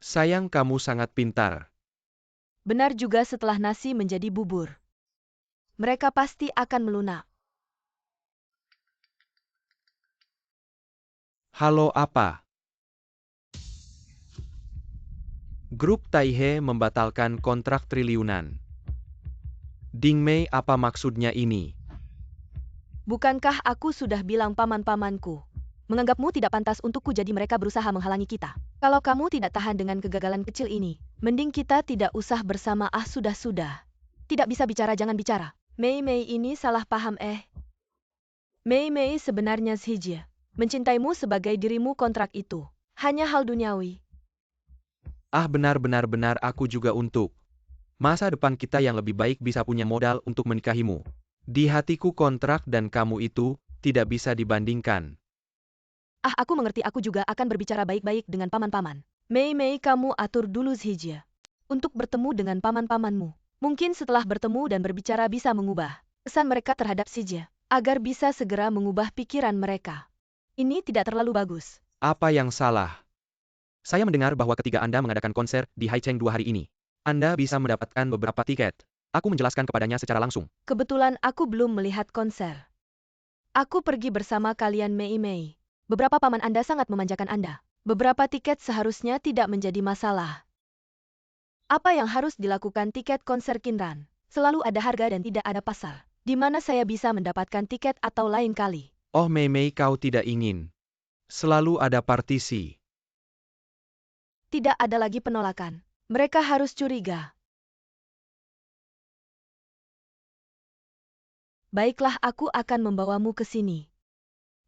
Sayang, kamu sangat pintar. Benar juga, setelah nasi menjadi bubur, mereka pasti akan melunak. Halo, apa? Grup Taihe membatalkan kontrak triliunan. Ding Mei, apa maksudnya ini? Bukankah aku sudah bilang paman-pamanku menganggapmu tidak pantas untukku, jadi mereka berusaha menghalangi kita. Kalau kamu tidak tahan dengan kegagalan kecil ini, mending kita tidak usah bersama. Sudah. Tidak bisa bicara, jangan bicara. Mei Mei, ini salah paham. Mei Mei, sebenarnya Shijie mencintaimu sebagai dirimu. Kontrak itu hanya hal duniawi. Benar-benar aku juga untuk Masa depan kita yang lebih baik bisa punya modal untuk menikahimu. Di hatiku kontrak dan kamu itu tidak bisa dibandingkan. Ah, aku mengerti, aku juga akan berbicara baik-baik dengan paman-paman. Mei Mei, kamu atur dulu Zhijie untuk bertemu dengan paman-pamanmu. Mungkin setelah bertemu dan berbicara bisa mengubah kesan mereka terhadap Zhijie, agar bisa segera mengubah pikiran mereka. Ini tidak terlalu bagus. Apa yang salah? Saya mendengar bahwa ketika Anda mengadakan konser di Haicheng 2 hari ini, Anda bisa mendapatkan beberapa tiket. Aku menjelaskan kepadanya secara langsung. Kebetulan aku belum melihat konser. Aku pergi bersama kalian Mei Mei. Beberapa paman Anda sangat memanjakan Anda. Beberapa tiket seharusnya tidak menjadi masalah. Apa yang harus dilakukan tiket konser Kinran? Selalu ada harga dan tidak ada pasar. Di mana saya bisa mendapatkan tiket atau lain kali? Oh Mei Mei, kau tidak ingin. Selalu ada partisi. Tidak ada lagi penolakan. Mereka harus curiga. Baiklah, aku akan membawamu ke sini.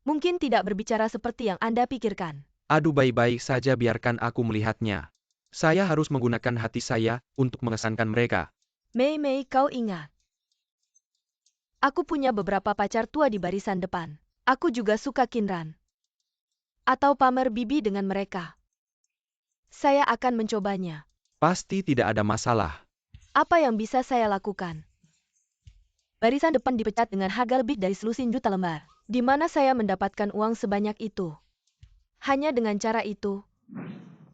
Mungkin tidak berbicara seperti yang Anda pikirkan. Aduh, baik-baik saja, biarkan aku melihatnya. Saya harus menggunakan hati saya untuk mengesankan mereka. Mei Mei, kau ingat. Aku punya beberapa pacar tua di barisan depan. Aku juga suka Kinran. Atau pamer bibi dengan mereka. Saya akan mencobanya. Pasti tidak ada masalah. Apa yang bisa saya lakukan? Barisan depan dipecat dengan harga lebih dari selusin juta lembar. Di mana saya mendapatkan uang sebanyak itu? Hanya dengan cara itu.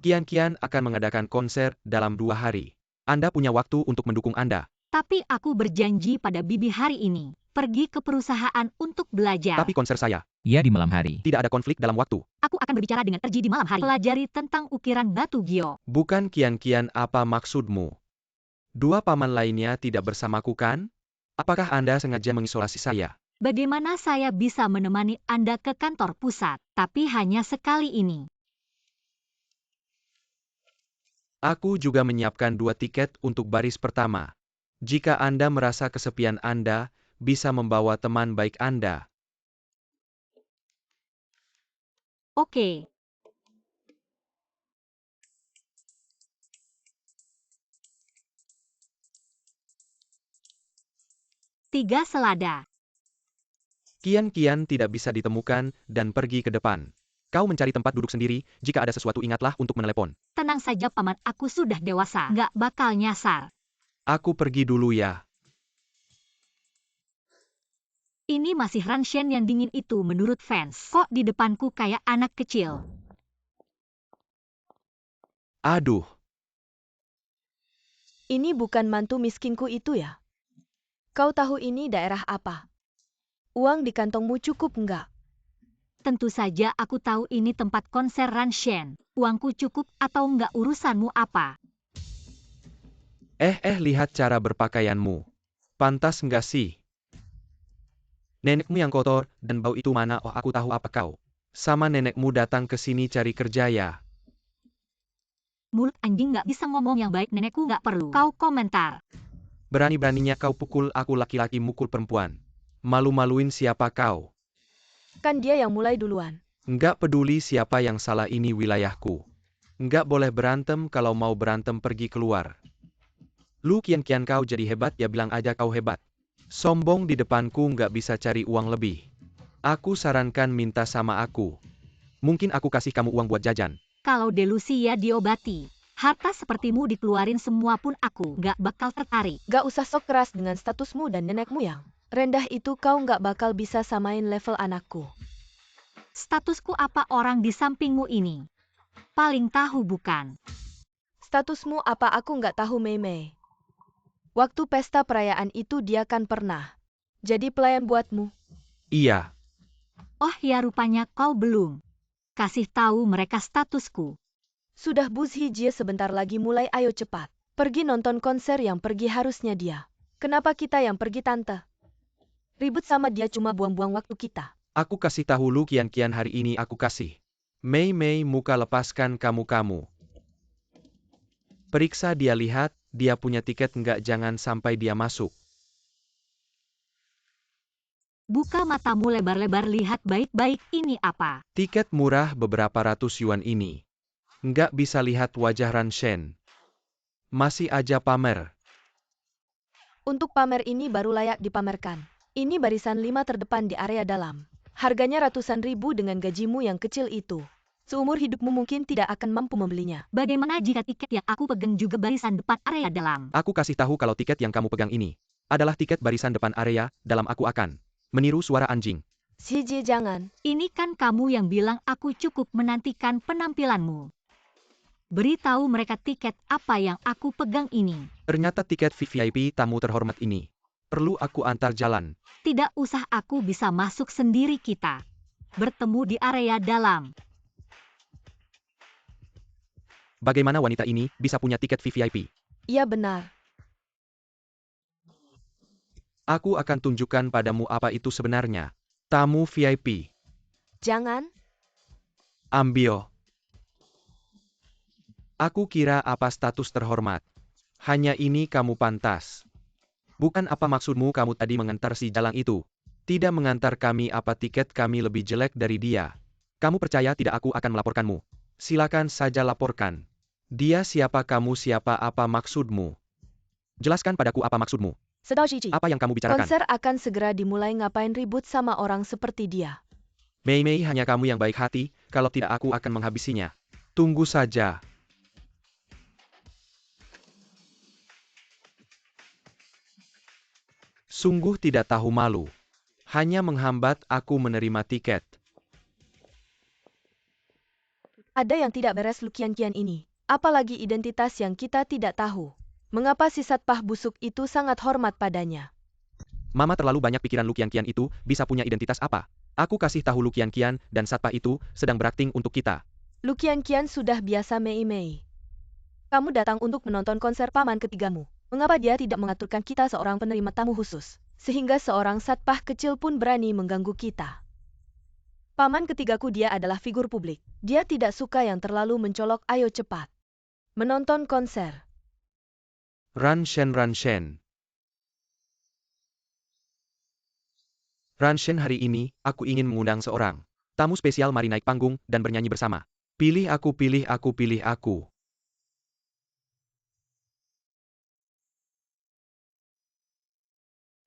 Kian akan mengadakan konser dalam 2 hari. Anda punya waktu untuk mendukung Anda. Tapi aku berjanji pada bibi hari ini, pergi ke perusahaan untuk belajar. Tapi konser saya, Ya di malam hari. tidak ada konflik dalam waktu. Aku akan berbicara dengan Erji di malam hari. Pelajari tentang ukiran batu gio. Bukan Kian, apa maksudmu? 2 paman lainnya tidak bersamaku kan? Apakah Anda sengaja mengisolasi saya? Bagaimana saya bisa menemani Anda ke kantor pusat, tapi hanya sekali ini? Aku juga menyiapkan 2 tiket untuk baris pertama. Jika Anda merasa kesepian, Anda bisa membawa teman baik Anda. Oke. Tiga selada. Kian tidak bisa ditemukan dan pergi ke depan. Kau mencari tempat duduk sendiri, jika ada sesuatu ingatlah untuk menelepon. Tenang saja paman, aku sudah dewasa. Nggak bakal nyasar. Aku pergi dulu ya. Ini masih Ranshen yang dingin itu menurut fans. Kok di depanku kayak anak kecil? Aduh, Ini bukan mantu miskinku itu ya? Kau tahu ini daerah apa? Uang di kantongmu cukup enggak? Tentu saja aku tahu ini tempat konser Ranshen. Uangku cukup atau enggak urusanmu apa? lihat cara berpakaianmu. Pantas enggak sih? Nenekmu yang kotor dan bau itu mana? Oh, aku tahu apa kau. Sama nenekmu datang ke sini cari kerja ya. Mulut anjing nggak bisa ngomong yang baik, nenekku nggak perlu kau komentar. Berani-beraninya kau pukul aku, laki-laki mukul perempuan. Malu-maluin siapa kau? Kan dia yang mulai duluan. Enggak peduli siapa yang salah, ini wilayahku. Enggak boleh berantem, kalau mau berantem pergi keluar. Lu Kian kau jadi hebat ya, bilang aja kau hebat. Sombong di depanku, nggak bisa cari uang lebih. Aku sarankan minta sama aku. Mungkin aku kasih kamu uang buat jajan. Kalau delusi ya diobati. Harta sepertimu dikeluarin semua pun aku nggak bakal tertarik. Gak usah sok keras dengan statusmu dan nenekmu yang rendah itu, kau nggak bakal bisa samain level anakku. Statusku apa orang di sampingmu ini? Paling tahu bukan? Statusmu apa aku nggak tahu Mei Mei. Waktu pesta perayaan itu dia kan pernah jadi pelayan buatmu. Iya, Oh ya, rupanya kau belum kasih tahu mereka statusku. Sudah Bu Zhijie, sebentar lagi mulai, ayo cepat. Pergi nonton konser, yang pergi harusnya dia. Kenapa kita yang pergi tante? Ribut sama dia cuma buang-buang waktu kita. aku kasih tahu lu Kian hari ini aku kasih. Mei muka, lepaskan kamu. Periksa dia, lihat, dia punya tiket enggak, jangan sampai dia masuk. Buka matamu lebar-lebar, lihat baik-baik, ini apa? Tiket murah beberapa ratus yuan ini. Enggak bisa lihat wajah Ranshen. Masih aja pamer. Untuk pamer ini baru layak dipamerkan. Ini barisan 5 terdepan di area dalam. Harganya ratusan ribu dengan gajimu yang kecil itu. Seumur hidupmu mungkin tidak akan mampu membelinya. Bagaimana jika tiket yang aku pegang juga barisan depan area dalam? Aku kasih tahu kalau tiket yang kamu pegang ini adalah tiket barisan depan area dalam. Aku akan meniru suara anjing. CJ jangan. Ini kan kamu yang bilang aku cukup menantikan penampilanmu. Beritahu mereka tiket apa yang aku pegang ini. Ternyata tiket VIP tamu terhormat ini. Perlu aku antar jalan. Tidak usah, aku bisa masuk sendiri. Kita bertemu di area dalam. Bagaimana wanita ini bisa punya tiket VIP? Iya benar. Aku akan tunjukkan padamu apa itu sebenarnya. Tamu VIP. Jangan. Ambio. Aku kira apa status terhormat. Hanya ini kamu pantas. Bukan apa maksudmu kamu tadi mengantar si jalang itu. Tidak mengantar kami, apa tiket kami lebih jelek dari dia. Kamu percaya tidak aku akan melaporkanmu. Silakan saja laporkan. Dia siapa, kamu siapa, apa maksudmu? Jelaskan padaku apa maksudmu. Sedau Cici. Apa yang kamu bicarakan? Konser akan segera dimulai, ngapain ribut sama orang seperti dia? Mei Mei, hanya kamu yang baik hati, kalau tidak aku akan menghabisinya. Tunggu saja. Sungguh tidak tahu malu. Hanya menghambat aku menerima tiket. Ada yang tidak beres Lukian-kian ini. Apalagi identitas yang kita tidak tahu. Mengapa si Satpah busuk itu sangat hormat padanya? Mama terlalu banyak pikiran. Lukian-kian itu bisa punya identitas apa? Aku kasih tahu Lukian-kian dan Satpah itu sedang berakting untuk kita. Lukian-kian sudah biasa Mei Mei. Kamu datang untuk menonton konser paman ketigamu. Mengapa dia tidak mengaturkan kita seorang penerima tamu khusus? Sehingga seorang Satpah kecil pun berani mengganggu kita. Paman ketigaku dia adalah figur publik. Dia tidak suka yang terlalu mencolok. Ayo cepat. Menonton konser. Ranshen. Ranshen, hari ini, aku ingin mengundang seorang tamu spesial. Mari naik panggung dan bernyanyi bersama. Pilih aku, pilih aku, pilih aku.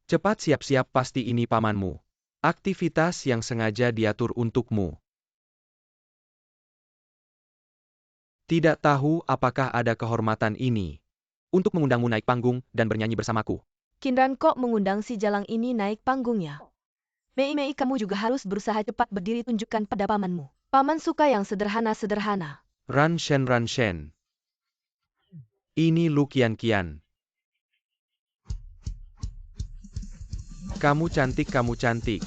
Cepat siap-siap, pasti ini pamanmu. Aktivitas yang sengaja diatur untukmu. Tidak tahu apakah ada kehormatan ini untuk mengundangmu naik panggung dan bernyanyi bersamaku. Kinran kok mengundang si jalang ini naik panggungnya? Mei Mei, kamu juga harus berusaha cepat berdiri, tunjukkan pada pamanmu. Paman suka yang sederhana-sederhana. Ranshen. Ini Lukian-kian. Kamu cantik, kamu cantik.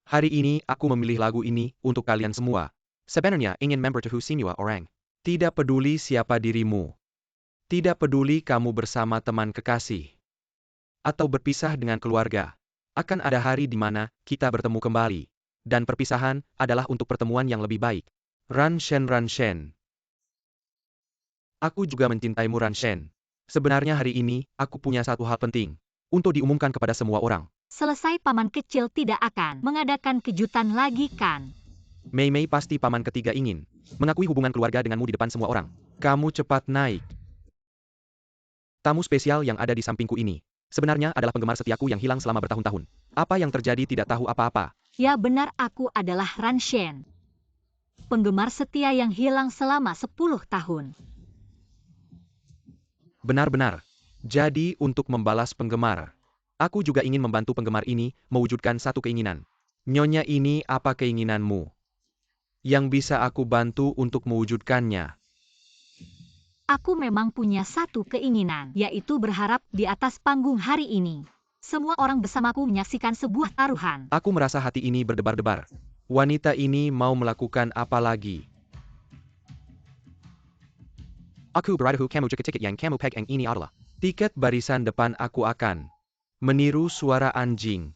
Hari ini aku memilih lagu ini untuk kalian semua. Sebenarnya ingin member to semua orang. Tidak peduli siapa dirimu. Tidak peduli kamu bersama teman kekasih. Atau berpisah dengan keluarga. Akan ada hari di mana kita bertemu kembali. Dan perpisahan adalah untuk pertemuan yang lebih baik. Ranshen. Aku juga mencintaimu, Ranshen. Sebenarnya hari ini, aku punya satu hal penting untuk diumumkan kepada semua orang. Selesai, paman kecil tidak akan mengadakan kejutan lagi kan? Mei Mei, pasti paman ketiga ingin mengakui hubungan keluarga denganmu di depan semua orang. Kamu cepat naik. Tamu spesial yang ada di sampingku ini sebenarnya adalah penggemar setiaku yang hilang selama bertahun-tahun. Apa yang terjadi? Tidak tahu apa-apa. Ya benar, aku adalah Ranshen. Penggemar setia yang hilang selama 10 tahun. Benar-benar. Jadi untuk membalas penggemar, aku juga ingin membantu penggemar ini mewujudkan satu keinginan. Nyonya, ini apa keinginanmu? Yang bisa aku bantu untuk mewujudkannya. Aku memang punya satu keinginan, yaitu berharap di atas panggung hari ini semua orang bersamaku menyaksikan sebuah taruhan. Aku merasa hati ini berdebar-debar. Wanita ini mau melakukan apa lagi? Aku beradahu kamu jika tiket yang kamu pegang ini adalah tiket barisan depan. Aku akan meniru suara anjing.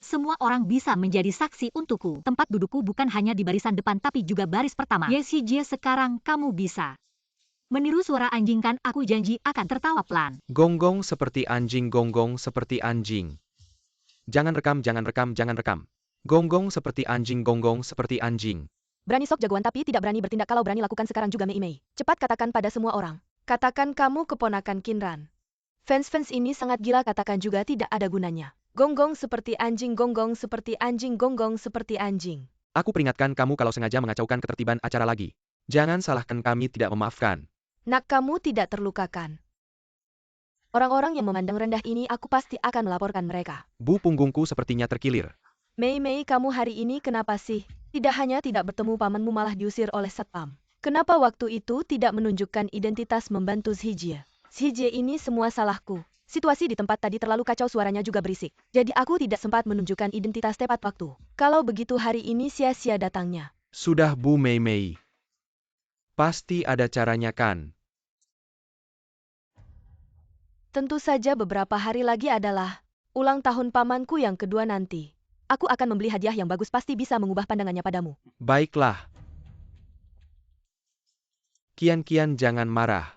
Semua orang bisa menjadi saksi untukku. Tempat dudukku bukan hanya di barisan depan tapi juga baris pertama. Yes, Hijie, sekarang kamu bisa meniru suara anjing kan? Aku janji akan tertawa pelan. Gonggong seperti anjing, gonggong seperti anjing. Jangan rekam, jangan rekam, jangan rekam. Gonggong seperti anjing, gonggong seperti anjing. Berani sok jagoan tapi tidak berani bertindak. Kalau berani lakukan sekarang juga Mei Mei. Cepat katakan pada semua orang. Katakan kamu keponakan Kinran. Fans-fans ini sangat gila, katakan juga tidak ada gunanya. Gonggong seperti anjing, gonggong seperti anjing, gonggong seperti anjing. Aku peringatkan kamu kalau sengaja mengacaukan ketertiban acara lagi. Jangan salahkan kami tidak memaafkan. Nak, kamu tidak terlukakan. Orang-orang yang memandang rendah ini aku pasti akan melaporkan mereka. Bu, punggungku sepertinya terkilir. Mei Mei, kamu hari ini kenapa sih? Tidak hanya tidak bertemu pamanmu malah diusir oleh satpam. Kenapa waktu itu tidak menunjukkan identitas membantu Hijie? Hijie ini semua salahku. Situasi di tempat tadi terlalu kacau, suaranya juga berisik. Jadi aku tidak sempat menunjukkan identitas tepat waktu. Kalau begitu hari ini sia-sia datangnya. Sudah Bu Mei Mei. Pasti ada caranya kan? Tentu saja beberapa hari lagi adalah ulang tahun pamanku yang kedua nanti. Aku akan membeli hadiah yang bagus, pasti bisa mengubah pandangannya padamu. Baiklah. Kian-kian jangan marah.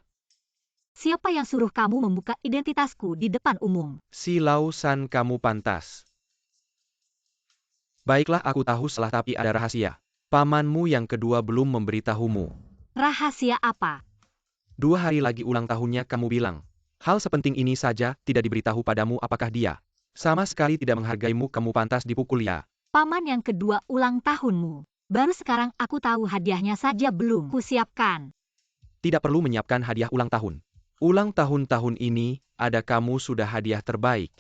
Siapa yang suruh kamu membuka identitasku di depan umum? Si Lau San, kamu pantas. Baiklah, aku tahu salah tapi ada rahasia. Pamanmu yang kedua belum memberitahumu. Rahasia apa? 2 hari lagi ulang tahunnya kamu bilang. Hal sepenting ini saja tidak diberitahu padamu, apakah dia sama sekali tidak menghargaimu, kamu pantas dipukul ya. Paman yang kedua ulang tahunmu. Baru sekarang aku tahu, hadiahnya saja belum kusiapkan. Tidak perlu menyiapkan hadiah ulang tahun. Ulang tahun ini, ada kamu sudah hadiah terbaik.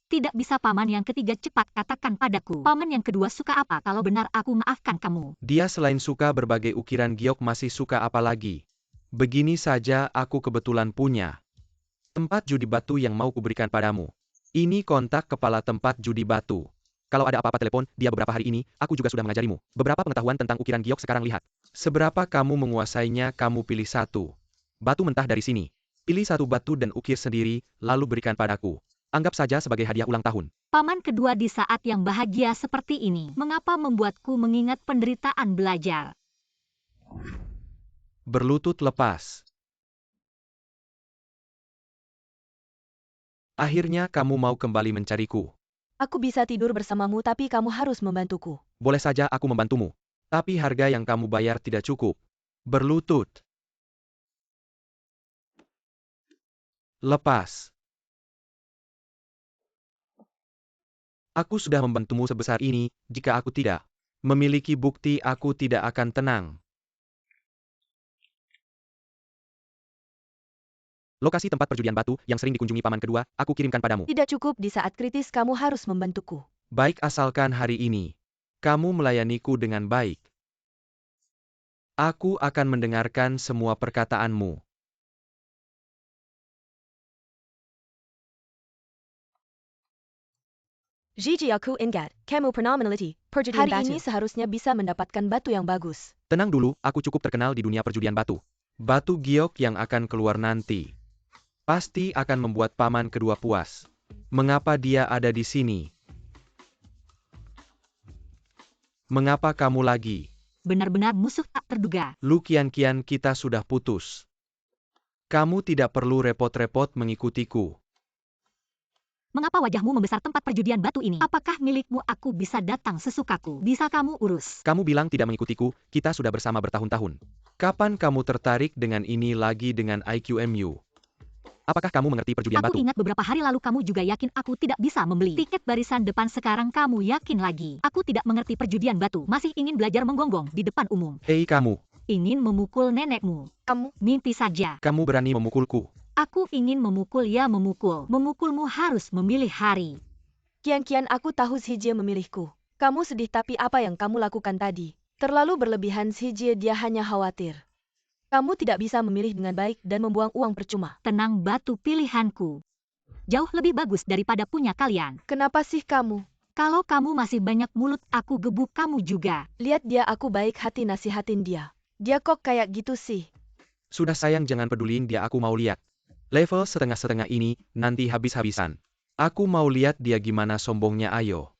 Tidak bisa, paman yang ketiga, cepat katakan padaku. Paman yang kedua suka apa? Kalau benar aku maafkan kamu. Dia selain suka berbagai ukiran giok masih suka apa lagi? Begini saja, aku kebetulan punya tempat judi batu yang mau kuberikan padamu. Ini kontak kepala tempat judi batu. Kalau ada apa-apa telepon dia beberapa hari ini, aku juga sudah mengajarimu beberapa pengetahuan tentang ukiran giok. Sekarang lihat. Seberapa kamu menguasainya, kamu pilih satu batu mentah dari sini. Pilih satu batu dan ukir sendiri, lalu berikan padaku. Anggap saja sebagai hadiah ulang tahun. Paman kedua di saat yang bahagia seperti ini, mengapa membuatku mengingat penderitaan belajar? Berlutut lepas. Akhirnya kamu mau kembali mencariku. Aku bisa tidur bersamamu tapi kamu harus membantuku. Boleh saja aku membantumu. Tapi harga yang kamu bayar tidak cukup. Berlutut. Lepas. Aku sudah membantumu sebesar ini, jika aku tidak memiliki bukti aku tidak akan tenang. Lokasi tempat perjudian batu yang sering dikunjungi paman kedua, aku kirimkan padamu. Tidak cukup, di saat kritis kamu harus membantuku. Baik, asalkan hari ini kamu melayaniku dengan baik. Aku akan mendengarkan semua perkataanmu. Gigi, aku ingat, kamu pernah meneliti perjudian batu. Hari ini seharusnya bisa mendapatkan batu yang bagus. Tenang dulu, aku cukup terkenal di dunia perjudian batu. Batu giok yang akan keluar nanti pasti akan membuat paman kedua puas. Mengapa dia ada di sini? Mengapa kamu lagi? Benar-benar musuh tak terduga. Lu, kian-kian kita sudah putus. Kamu tidak perlu repot-repot mengikutiku. Mengapa wajahmu membesar? Tempat perjudian batu ini apakah milikmu? Aku bisa datang sesukaku. Bisa kamu urus. Kamu bilang tidak mengikutiku, kita sudah bersama bertahun-tahun. Kapan kamu tertarik dengan ini lagi dengan IQMU? Apakah kamu mengerti perjudian batu? Aku ingat beberapa hari lalu kamu juga yakin aku tidak bisa membeli tiket barisan depan. Sekarang kamu yakin lagi. Aku tidak mengerti perjudian batu. Masih ingin belajar menggonggong di depan umum. Hei kamu. Ingin memukul nenekmu. Kamu mimpi saja. Kamu berani memukulku. Aku ingin memukul ya memukul. Memukulmu harus memilih hari. Kian-kian, aku tahu Hijie memilihku. Kamu sedih tapi apa yang kamu lakukan tadi? Terlalu berlebihan Hijie, dia hanya khawatir. Kamu tidak bisa memilih dengan baik dan membuang uang percuma. Tenang, batu pilihanku jauh lebih bagus daripada punya kalian. Kenapa sih kamu? Kalau kamu masih banyak mulut, aku gebuk kamu juga. Lihat dia, aku baik hati nasihatin dia. Dia kok kayak gitu sih? Sudah sayang, jangan peduliin dia, aku mau lihat. Level setengah-setengah ini, nanti habis-habisan. Aku mau lihat dia gimana sombongnya, ayo.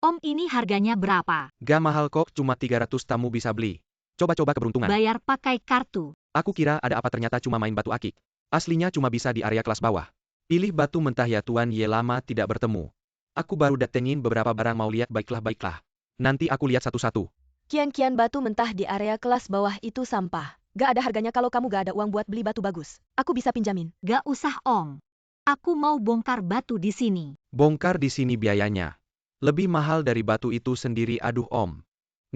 Om, ini harganya berapa? Gak mahal kok, cuma 300 tamu bisa beli. Coba-coba keberuntungan. Bayar pakai kartu. Aku kira ada apa, ternyata cuma main batu akik. Aslinya cuma bisa di area kelas bawah. Pilih batu mentah ya tuan Ye, lama tidak bertemu. Aku baru datengin beberapa barang mau lihat, baiklah. Nanti aku lihat satu-satu. Kian-kian batu mentah di area kelas bawah itu sampah. Gak ada harganya kalau kamu gak ada uang buat beli batu bagus. Aku bisa pinjamin. Gak usah, Om. Aku mau bongkar batu di sini. Bongkar di sini biayanya lebih mahal dari batu itu sendiri. Aduh Om.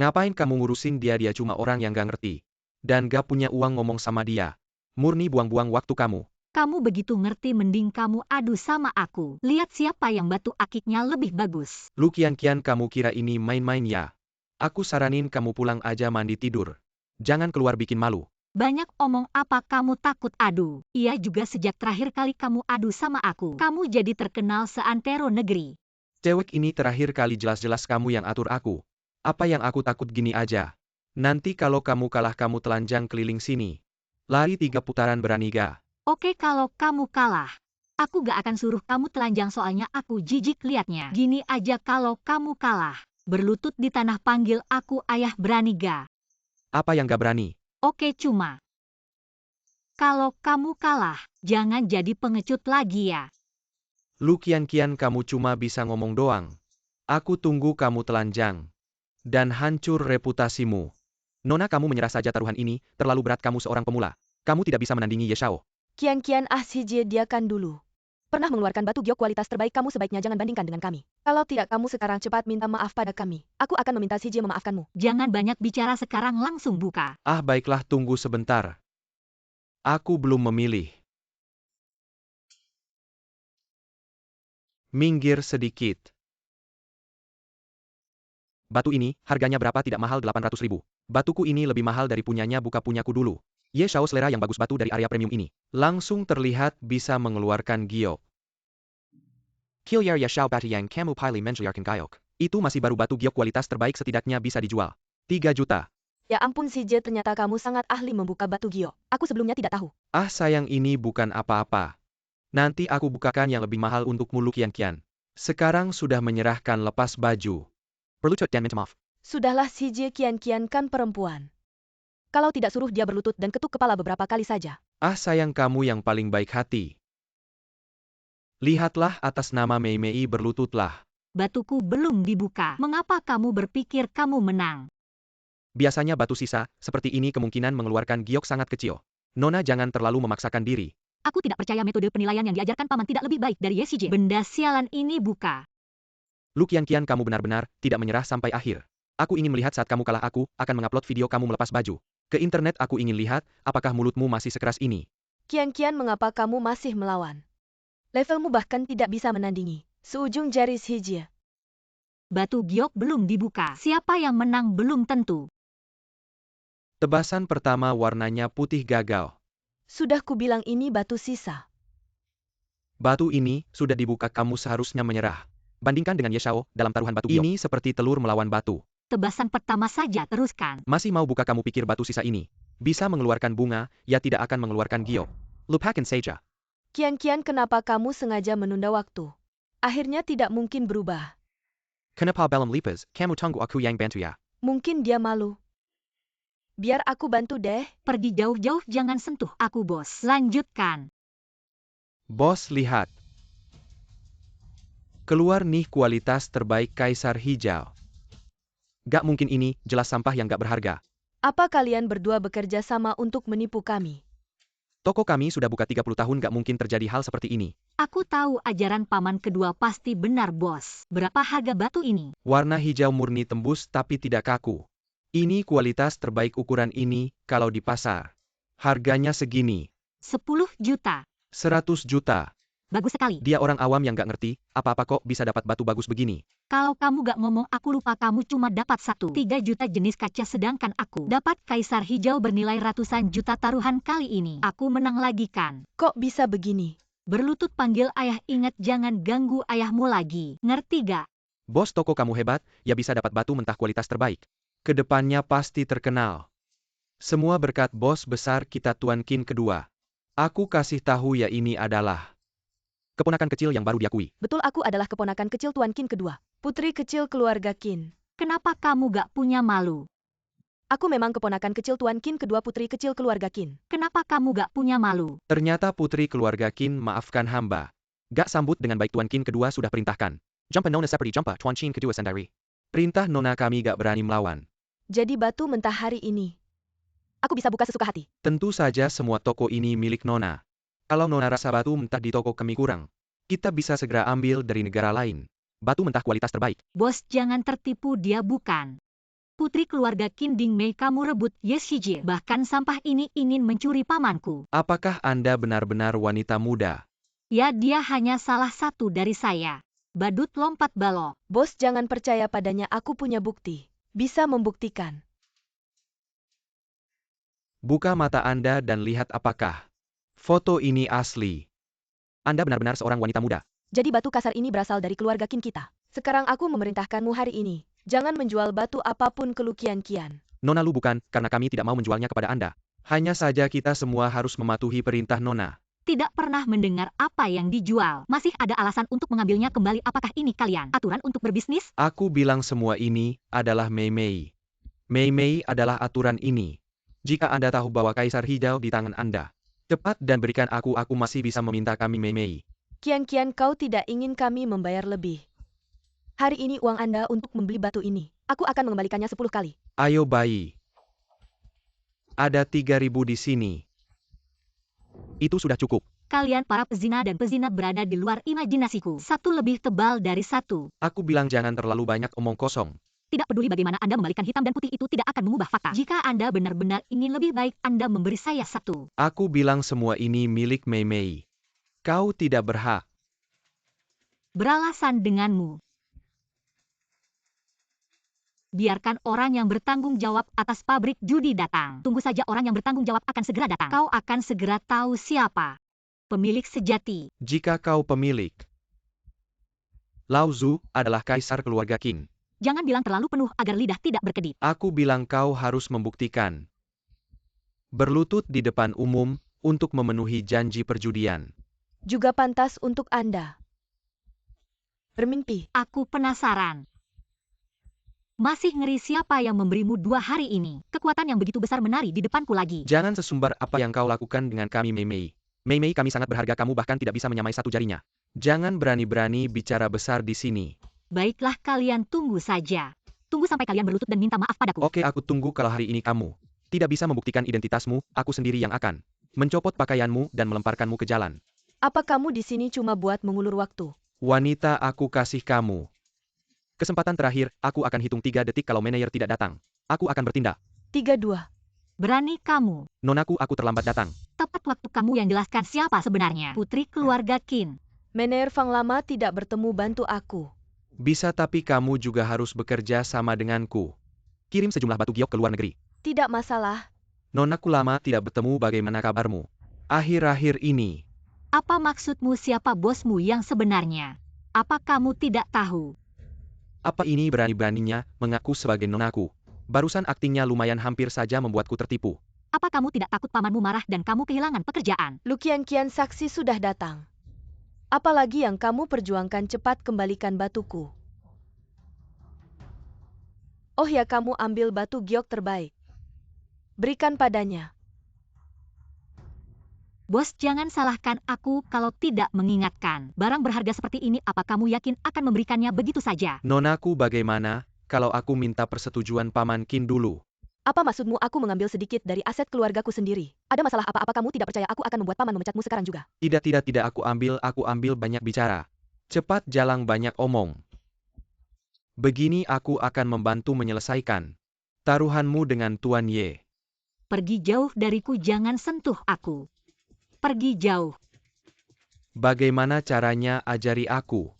Ngapain kamu ngurusin dia cuma orang yang gak ngerti. Dan gak punya uang, ngomong sama dia. Murni buang-buang waktu kamu. Kamu begitu ngerti, mending kamu adu sama aku. Lihat siapa yang batu akiknya lebih bagus. Lu kian-kian kamu kira ini main-main ya? Aku saranin kamu pulang aja, mandi tidur. Jangan keluar bikin malu. Banyak omong, apa kamu takut adu? Iya juga, sejak terakhir kali kamu adu sama aku, kamu jadi terkenal seantero negeri. Cewek ini terakhir kali jelas-jelas kamu yang atur aku. Apa yang aku takut, gini aja. Nanti kalau kamu kalah, kamu telanjang keliling sini. Lari 3 putaran, berani gak? Oke, kalau kamu kalah. Aku gak akan suruh kamu telanjang, soalnya aku jijik liatnya. Gini aja, kalau kamu kalah. Berlutut di tanah, panggil aku ayah, berani gak? Apa yang gak berani? Oke, cuma kalau kamu kalah, jangan jadi pengecut lagi ya. Lu kian-kian kamu cuma bisa ngomong doang. Aku tunggu kamu telanjang. Dan hancur reputasimu. Nona, kamu menyerah saja, taruhan ini terlalu berat, kamu seorang pemula. Kamu tidak bisa menandingi Ye Shao. Kian-kian Hijie, diakan dulu. Pernah mengeluarkan batu giok kualitas terbaik, kamu sebaiknya jangan bandingkan dengan kami. Kalau tidak, kamu sekarang cepat minta maaf pada kami. Aku akan meminta Hijie memaafkanmu. Jangan banyak bicara sekarang, langsung buka. Ah baiklah, tunggu sebentar. Aku belum memilih. Minggir sedikit. Batu ini, harganya berapa? Tidak mahal, 800.000. Batuku ini lebih mahal dari punyanya, buka punyaku dulu. Ye Shao, selera yang bagus batu dari area premium ini. Langsung terlihat bisa mengeluarkan giok. Kilyar Ye Shao batu yang kamu pilih mengeluarkan giok. Itu masih baru, batu giok kualitas terbaik, setidaknya bisa dijual 3 juta. Ya ampun Hijie, ternyata kamu sangat ahli membuka batu giok. Aku sebelumnya tidak tahu. Ah sayang, ini bukan apa-apa. Nanti aku bukakan yang lebih mahal untukmu, Lu Kian-kian. Sekarang sudah menyerahkan, lepas baju. Berlutut dan minta maaf. Sudahlah Hijie, kian-kian kan perempuan. Kalau tidak, suruh dia berlutut dan ketuk kepala beberapa kali saja. Ah sayang, kamu yang paling baik hati. Lihatlah, atas nama Mei Mei berlututlah. Batuku belum dibuka. Mengapa kamu berpikir kamu menang? Biasanya batu sisa, seperti ini kemungkinan mengeluarkan giok sangat kecil. Nona, jangan terlalu memaksakan diri. Aku tidak percaya metode penilaian yang diajarkan paman tidak lebih baik dari Ye Shijie. Benda sialan ini, buka. Lu Kian-kian, kamu benar-benar tidak menyerah sampai akhir. Aku ingin melihat saat kamu kalah, aku akan mengupload video kamu melepas baju ke internet. Aku ingin lihat apakah mulutmu masih sekeras ini. Kian-kian, mengapa kamu masih melawan? Levelmu bahkan tidak bisa menandingi seujung jari Hijie. Batu giok belum dibuka. Siapa yang menang belum tentu. Tebasan pertama warnanya putih, gagal. Sudah kubilang ini batu sisa. Batu ini sudah dibuka, kamu seharusnya menyerah. Bandingkan dengan Ye Shao dalam taruhan batu giok. Ini seperti telur melawan batu. Tebasan pertama saja, teruskan. Masih mau buka? Kamu pikir batu sisa ini bisa mengeluarkan bunga? Ya tidak akan mengeluarkan giok. Lupakan saja. Kian-kian, kenapa kamu sengaja menunda waktu? Akhirnya tidak mungkin berubah. Kenapa belum lipas? Kamu tunggu aku yang bantu ya. Mungkin dia malu. Biar aku bantu deh. Pergi jauh-jauh, jangan sentuh aku, bos. Lanjutkan. Bos, lihat. Keluar nih kualitas terbaik Kaisar Hijau. Gak mungkin, ini jelas sampah yang gak berharga. Apa kalian berdua bekerja sama untuk menipu kami? Toko kami sudah buka 30 tahun, gak mungkin terjadi hal seperti ini. Aku tahu ajaran paman kedua pasti benar, bos. Berapa harga batu ini? Warna hijau murni, tembus tapi tidak kaku. Ini kualitas terbaik ukuran ini, kalau di pasar. Harganya segini. 10 juta. 100 juta. Bagus sekali. Dia orang awam yang gak ngerti, apa-apa kok bisa dapat batu bagus begini. Kalau kamu gak ngomong, aku lupa kamu cuma dapat 3 juta jenis kaca, sedangkan aku dapat kaisar hijau bernilai ratusan juta. Taruhan kali ini aku menang lagi kan? Kok bisa begini? Berlutut, panggil ayah, ingat jangan ganggu ayahmu lagi. Ngerti gak? Bos, toko kamu hebat, ya bisa dapat batu mentah kualitas terbaik. Kedepannya pasti terkenal. Semua berkat bos besar kita, Tuan Qin kedua. Aku kasih tahu ya, ini adalah Keponakan kecil yang baru diakui. Betul, aku adalah keponakan kecil Tuan Qin kedua. Putri kecil keluarga Qin. Kenapa kamu gak punya malu? Aku memang keponakan kecil Tuan Qin kedua putri kecil keluarga Qin. Kenapa kamu gak punya malu? Ternyata putri keluarga Qin maafkan hamba. Gak sambut dengan baik Tuan Qin kedua sudah perintahkan. Jumpa Nona seperti jumpa Tuan Qin kedua sendiri. Perintah Nona kami gak berani melawan. Jadi batu mentah hari ini. Aku bisa buka sesuka hati. Tentu saja semua toko ini milik Nona. Kalau Nona rasa batu mentah di toko kami kurang, kita bisa segera ambil dari negara lain. Batu mentah kualitas terbaik. Bos, jangan tertipu, dia bukan putri keluarga Qin Ding Mei kamu rebut Yeshijie. Bahkan sampah ini ingin mencuri pamanku. Apakah Anda benar-benar wanita muda? Ya, dia hanya salah satu dari saya. Badut lompat balok. Bos, jangan percaya padanya, aku punya bukti. Bisa membuktikan. Buka mata Anda dan lihat apakah foto ini asli. Anda benar-benar seorang wanita muda. Jadi batu kasar ini berasal dari keluarga Qin kita. Sekarang aku memerintahkanmu hari ini. Jangan menjual batu apapun ke Lu Qian. Nona Lu bukan, karena kami tidak mau menjualnya kepada Anda. Hanya saja kita semua harus mematuhi perintah Nona. Tidak pernah mendengar apa yang dijual. Masih ada alasan untuk mengambilnya kembali. Apakah ini kalian aturan untuk berbisnis? Aku bilang semua ini adalah Mei Mei. Mei Mei adalah aturan ini. Jika Anda tahu bahwa Kaisar Hijau di tangan Anda, cepat dan berikan aku masih bisa meminta kami Mei Mei. Kian, kau tidak ingin kami membayar lebih. Hari ini uang Anda untuk membeli batu ini. Aku akan mengembalikannya 10 kali. Ayo bayi. Ada 3.000 di sini. Itu sudah cukup. Kalian para pezina dan pezina berada di luar imajinasiku. Satu lebih tebal dari satu. Aku bilang jangan terlalu banyak omong kosong. Tidak peduli bagaimana Anda membalikan hitam dan putih, itu tidak akan mengubah fakta. Jika Anda benar-benar ingin lebih baik, Anda memberi saya satu. Aku bilang semua ini milik Mei Mei. Kau tidak berhak. Beralasan denganmu. Biarkan orang yang bertanggung jawab atas pabrik judi datang. Tunggu saja, orang yang bertanggung jawab akan segera datang. Kau akan segera tahu siapa pemilik sejati. Jika kau pemilik. Lao Zu adalah kaisar keluarga Qin. Jangan bilang terlalu penuh agar lidah tidak berkedip. Aku bilang kau harus membuktikan. Berlutut di depan umum untuk memenuhi janji perjudian. Juga pantas untuk Anda bermimpi. Aku penasaran. Masih ngeri siapa yang memberimu 2 hari ini. Kekuatan yang begitu besar menari di depanku lagi. Jangan sesumbar apa yang kau lakukan dengan kami Mei Mei. Mei Mei, kami sangat berharga, kamu bahkan tidak bisa menyamai satu jarinya. Jangan berani-berani bicara besar di sini. Baiklah, kalian tunggu saja. Tunggu sampai kalian berlutut dan minta maaf padaku. Oke, aku tunggu. Kalau hari ini kamu tidak bisa membuktikan identitasmu, aku sendiri yang akan mencopot pakaianmu dan melemparkanmu ke jalan. Apa kamu di sini cuma buat mengulur waktu? Wanita, aku kasih kamu kesempatan terakhir. Aku akan hitung 3 detik. Kalau manajer tidak datang, aku akan bertindak. 3, 2. Berani kamu. Nonaku, aku terlambat datang. Tepat waktu kamu yang jelaskan siapa sebenarnya. Putri keluarga Qin. Mener Fang lama tidak bertemu, bantu aku. Bisa, tapi kamu juga harus bekerja sama denganku. Kirim sejumlah batu giok ke luar negeri. Tidak masalah. Nonaku lama tidak bertemu, bagaimana kabarmu? Akhir-akhir ini. Apa maksudmu, siapa bosmu yang sebenarnya? Apa kamu tidak tahu? Apa ini berani-beraninya mengaku sebagai nonaku? Barusan aktingnya lumayan, hampir saja membuatku tertipu. Apa kamu tidak takut pamanmu marah dan kamu kehilangan pekerjaan? Lu Qian, saksi sudah datang. Apalagi yang kamu perjuangkan, cepat kembalikan batuku. Oh ya, kamu ambil batu giok terbaik. Berikan padanya. Bos, jangan salahkan aku kalau tidak mengingatkan. Barang berharga seperti ini, apa kamu yakin akan memberikannya begitu saja? Nonaku, bagaimana kalau aku minta persetujuan Paman Qin dulu? Apa maksudmu aku mengambil sedikit dari aset keluargaku sendiri? Ada masalah apa kamu tidak percaya aku akan membuat paman memecatmu sekarang juga? Tidak, aku ambil banyak bicara. Cepat jalang banyak omong. Begini aku akan membantu menyelesaikan taruhanmu dengan Tuan Ye. Pergi jauh dariku, jangan sentuh aku. Pergi jauh. Bagaimana caranya, ajari aku.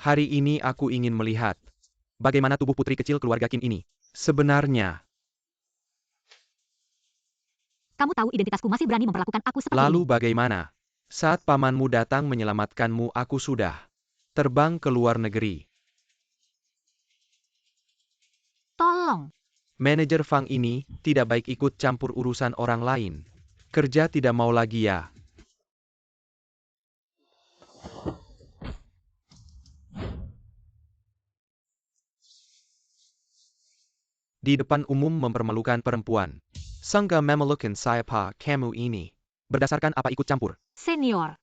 Hari ini aku ingin melihat bagaimana tubuh putri kecil keluarga Qin ini sebenarnya. Kamu tahu identitasku, masih berani memperlakukan aku seperti Lalu ini. bagaimana? Saat pamanmu datang menyelamatkanmu, aku sudah terbang ke luar negeri. Tolong. Manajer Fang ini tidak baik ikut campur urusan orang lain. Kerja tidak mau lagi ya. Di depan umum mempermalukan perempuan. Sangga memelukan siapa kamu ini. Berdasarkan apa ikut campur? Senior,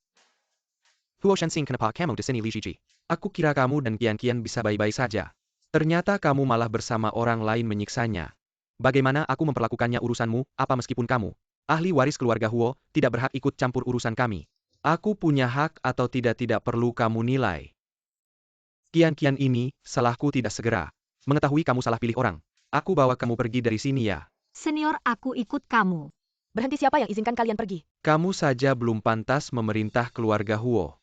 Huo Shenxing, kenapa kamu di sini Li Shiji? Aku kira kamu dan Qian bisa baik-baik saja. Ternyata kamu malah bersama orang lain menyiksanya. Bagaimana aku memperlakukannya urusanmu, apa meskipun kamu, ahli waris keluarga Huo, tidak berhak ikut campur urusan kami. Aku punya hak atau tidak perlu kamu nilai. Qian ini, salahku tidak segera. Mengetahui kamu salah pilih orang. Aku bawa kamu pergi dari sini ya. senior aku ikut kamu. Berhenti, siapa yang izinkan kalian pergi? Kamu saja belum pantas memerintah keluarga Huo.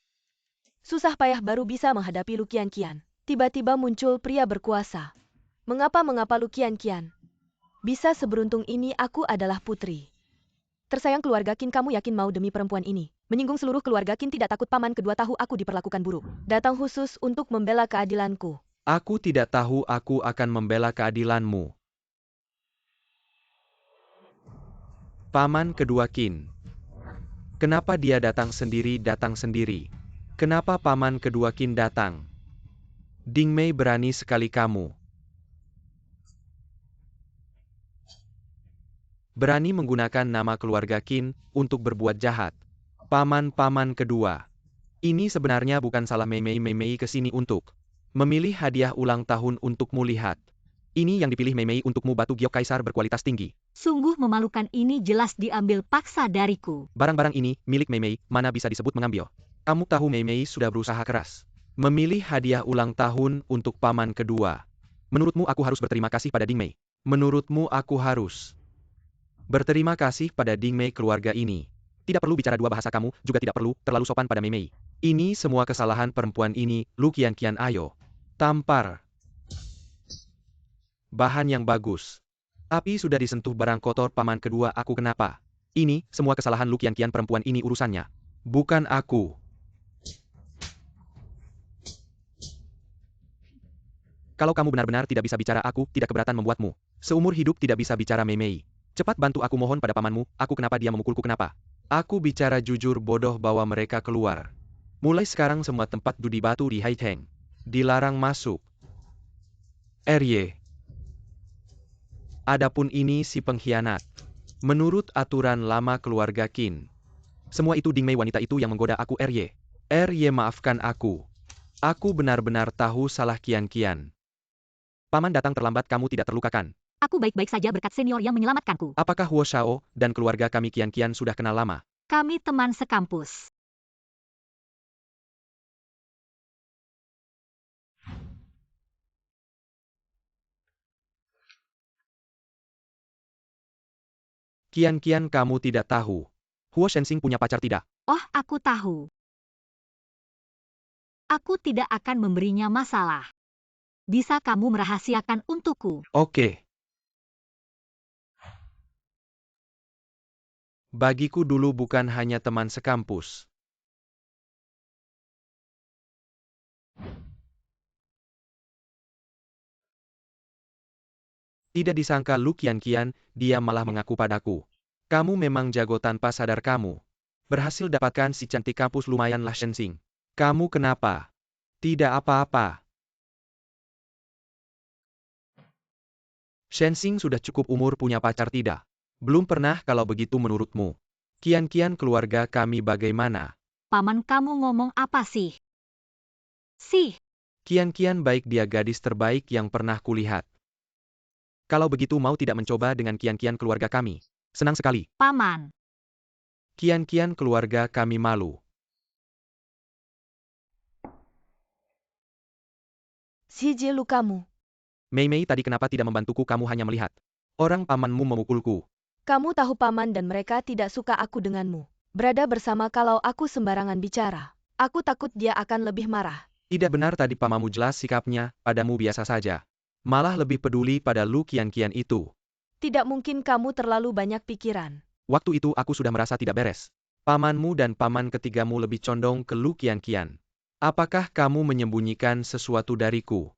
Susah payah baru bisa menghadapi Lu Qian. Tiba-tiba muncul pria berkuasa. Mengapa Lu Qian? Bisa seberuntung ini aku adalah putri. Tersayang keluarga Qin, kamu yakin mau demi perempuan ini? Menyinggung seluruh keluarga Qin, tidak takut paman kedua tahu aku diperlakukan buruk. Datang khusus untuk membela keadilanku. Aku tidak tahu aku akan membela keadilanmu. Paman kedua Qin. Kenapa dia datang sendiri? Kenapa paman kedua Qin datang? Ding Mei, berani sekali kamu. Berani menggunakan nama keluarga Qin untuk berbuat jahat. Paman kedua. Ini sebenarnya bukan salah Mei kesini untuk memilih hadiah ulang tahun untukmu, lihat. Ini yang dipilih Mei untukmu, batu giok kaisar berkualitas tinggi. Sungguh memalukan, ini jelas diambil paksa dariku. Barang-barang ini milik Mei, mana bisa disebut mengambil. Kamu tahu Mei sudah berusaha keras memilih hadiah ulang tahun untuk paman kedua. Menurutmu aku harus berterima kasih pada Ding Mei? Menurutmu aku harus berterima kasih pada Ding Mei keluarga ini? Tidak perlu bicara dua bahasa, kamu juga tidak perlu terlalu sopan pada Mei. Ini semua kesalahan perempuan ini. Lu Qian, ayo. Tampar. Bahan yang bagus. Api sudah disentuh barang kotor paman kedua aku, kenapa? Ini semua kesalahan Lu Qian, perempuan ini urusannya. Bukan aku. Kalau kamu benar-benar tidak bisa bicara, aku tidak keberatan membuatmu seumur hidup tidak bisa bicara Mei. Cepat bantu aku mohon pada pamanmu, aku kenapa dia memukulku, kenapa? Aku bicara jujur, bodoh, bawa mereka keluar. Mulai sekarang semua tempat judi batu di Haiteng dilarang masuk. RY. Adapun ini si pengkhianat. Menurut aturan lama keluarga Qin. Semua itu Ding Mei wanita itu yang menggoda aku, RY. RY, maafkan aku. Aku benar-benar tahu salah Qian. Paman datang terlambat, kamu tidak terlukakan. Aku baik-baik saja berkat senior yang menyelamatkanku. Apakah Huo Shao dan keluarga kami Qian sudah kenal lama? Kami teman sekampus. Qian, kamu tidak tahu. Huo Shenxing punya pacar tidak? Oh, aku tahu. Aku tidak akan memberinya masalah. Bisa kamu merahasiakan untukku? Oke. Bagiku dulu bukan hanya teman sekampus. Tidak disangka Lu Qian, dia malah mengaku padaku. Kamu memang jago tanpa sadar kamu. Berhasil dapatkan si cantik kampus, lumayanlah Shenxing. Kamu kenapa? Tidak apa-apa. Shenxing sudah cukup umur punya pacar tidak? Belum pernah kalau begitu menurutmu. Qian, keluarga kami bagaimana? Paman kamu ngomong apa sih? Qian baik, dia gadis terbaik yang pernah kulihat. Kalau begitu mau tidak mencoba dengan Qian keluarga kami? Senang sekali. Paman. Qian keluarga kami malu. Siji lukamu. Mei tadi kenapa tidak membantuku, kamu hanya melihat. Orang pamanmu memukulku. Kamu tahu paman dan mereka tidak suka aku denganmu. Berada bersama kalau aku sembarangan bicara. Aku takut dia akan lebih marah. Tidak benar tadi pamanmu, jelas sikapnya padamu biasa saja. Malah lebih peduli pada Lu Qian itu. Tidak mungkin, kamu terlalu banyak pikiran. Waktu itu aku sudah merasa tidak beres. Pamanmu dan paman ketigamu lebih condong ke Lu Qian. Apakah kamu menyembunyikan sesuatu dariku?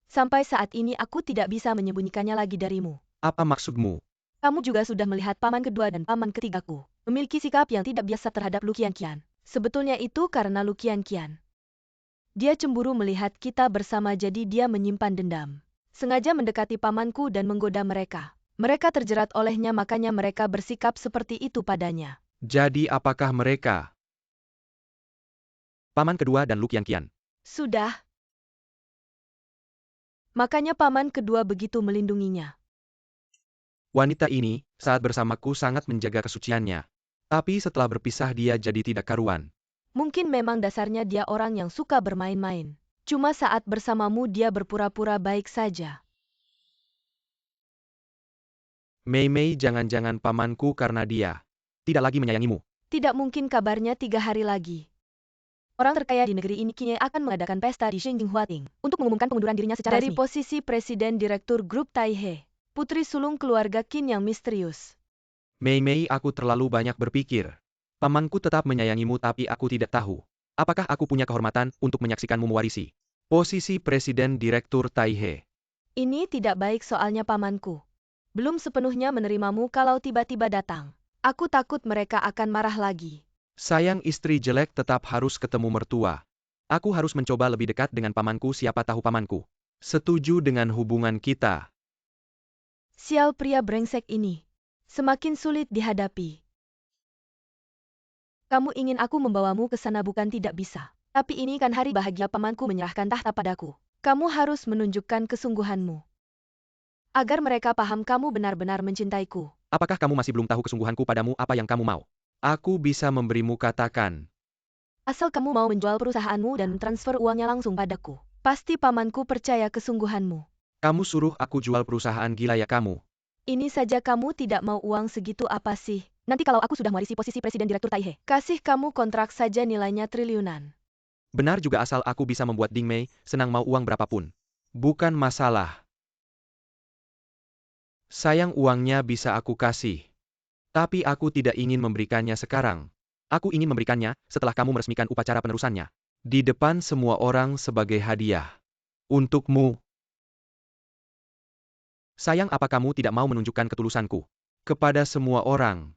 Sampai saat ini aku tidak bisa menyembunyikannya lagi darimu. Apa maksudmu? Kamu juga sudah melihat paman kedua dan paman ketigaku memiliki sikap yang tidak biasa terhadap Lu Qianqian. Sebetulnya itu karena Lu Qianqian. Dia cemburu melihat kita bersama jadi dia menyimpan dendam. Sengaja mendekati pamanku dan menggoda mereka. Mereka terjerat olehnya makanya mereka bersikap seperti itu padanya. Jadi apakah mereka? Paman kedua dan Lu Qianqian. Sudah. Makanya paman kedua begitu melindunginya. Wanita ini, saat bersamaku sangat menjaga kesuciannya. Tapi setelah berpisah dia jadi tidak karuan. Mungkin memang dasarnya dia orang yang suka bermain-main. Cuma saat bersamamu dia berpura-pura baik saja. Mei Mei jangan-jangan pamanku karena dia tidak lagi menyayangimu. Tidak mungkin kabarnya 3 hari lagi. Orang terkaya di negeri ini kini akan mengadakan pesta di Shengjing Huating untuk mengumumkan pengunduran dirinya secara Dari resmi. Posisi Presiden Direktur Grup Taihe, putri sulung keluarga Qin yang misterius. Mei Mei aku terlalu banyak berpikir. Pamanku tetap menyayangimu tapi aku tidak tahu. Apakah aku punya kehormatan untuk menyaksikanmu mewarisi posisi Presiden Direktur Taihe? Ini tidak baik soalnya pamanku belum sepenuhnya menerimamu kalau tiba-tiba datang. Aku takut mereka akan marah lagi. Sayang istri jelek tetap harus ketemu mertua. Aku harus mencoba lebih dekat dengan pamanku siapa tahu pamanku setuju dengan hubungan kita. Sial pria brengsek ini. Semakin sulit dihadapi. Kamu ingin aku membawamu ke sana bukan tidak bisa. Tapi ini kan hari bahagia pamanku menyerahkan tahta padaku. Kamu harus menunjukkan kesungguhanmu. Agar mereka paham kamu benar-benar mencintaiku. Apakah kamu masih belum tahu kesungguhanku padamu apa yang kamu mau? Aku bisa memberimu katakan. Asal kamu mau menjual perusahaanmu dan transfer uangnya langsung padaku. Pasti pamanku percaya kesungguhanmu. Kamu suruh aku jual perusahaan gila ya kamu. Ini saja kamu tidak mau uang segitu apa sih? Nanti kalau aku sudah mewarisi posisi Presiden Direktur Taihe, kasih kamu kontrak saja nilainya triliunan. Benar juga asal aku bisa membuat Ding Mei senang mau uang berapapun. Bukan masalah. Sayang uangnya bisa aku kasih. Tapi aku tidak ingin memberikannya sekarang. Aku ingin memberikannya setelah kamu meresmikan upacara penerusannya. Di depan semua orang sebagai hadiah. Untukmu. Sayang apa kamu tidak mau menunjukkan ketulusanku kepada semua orang?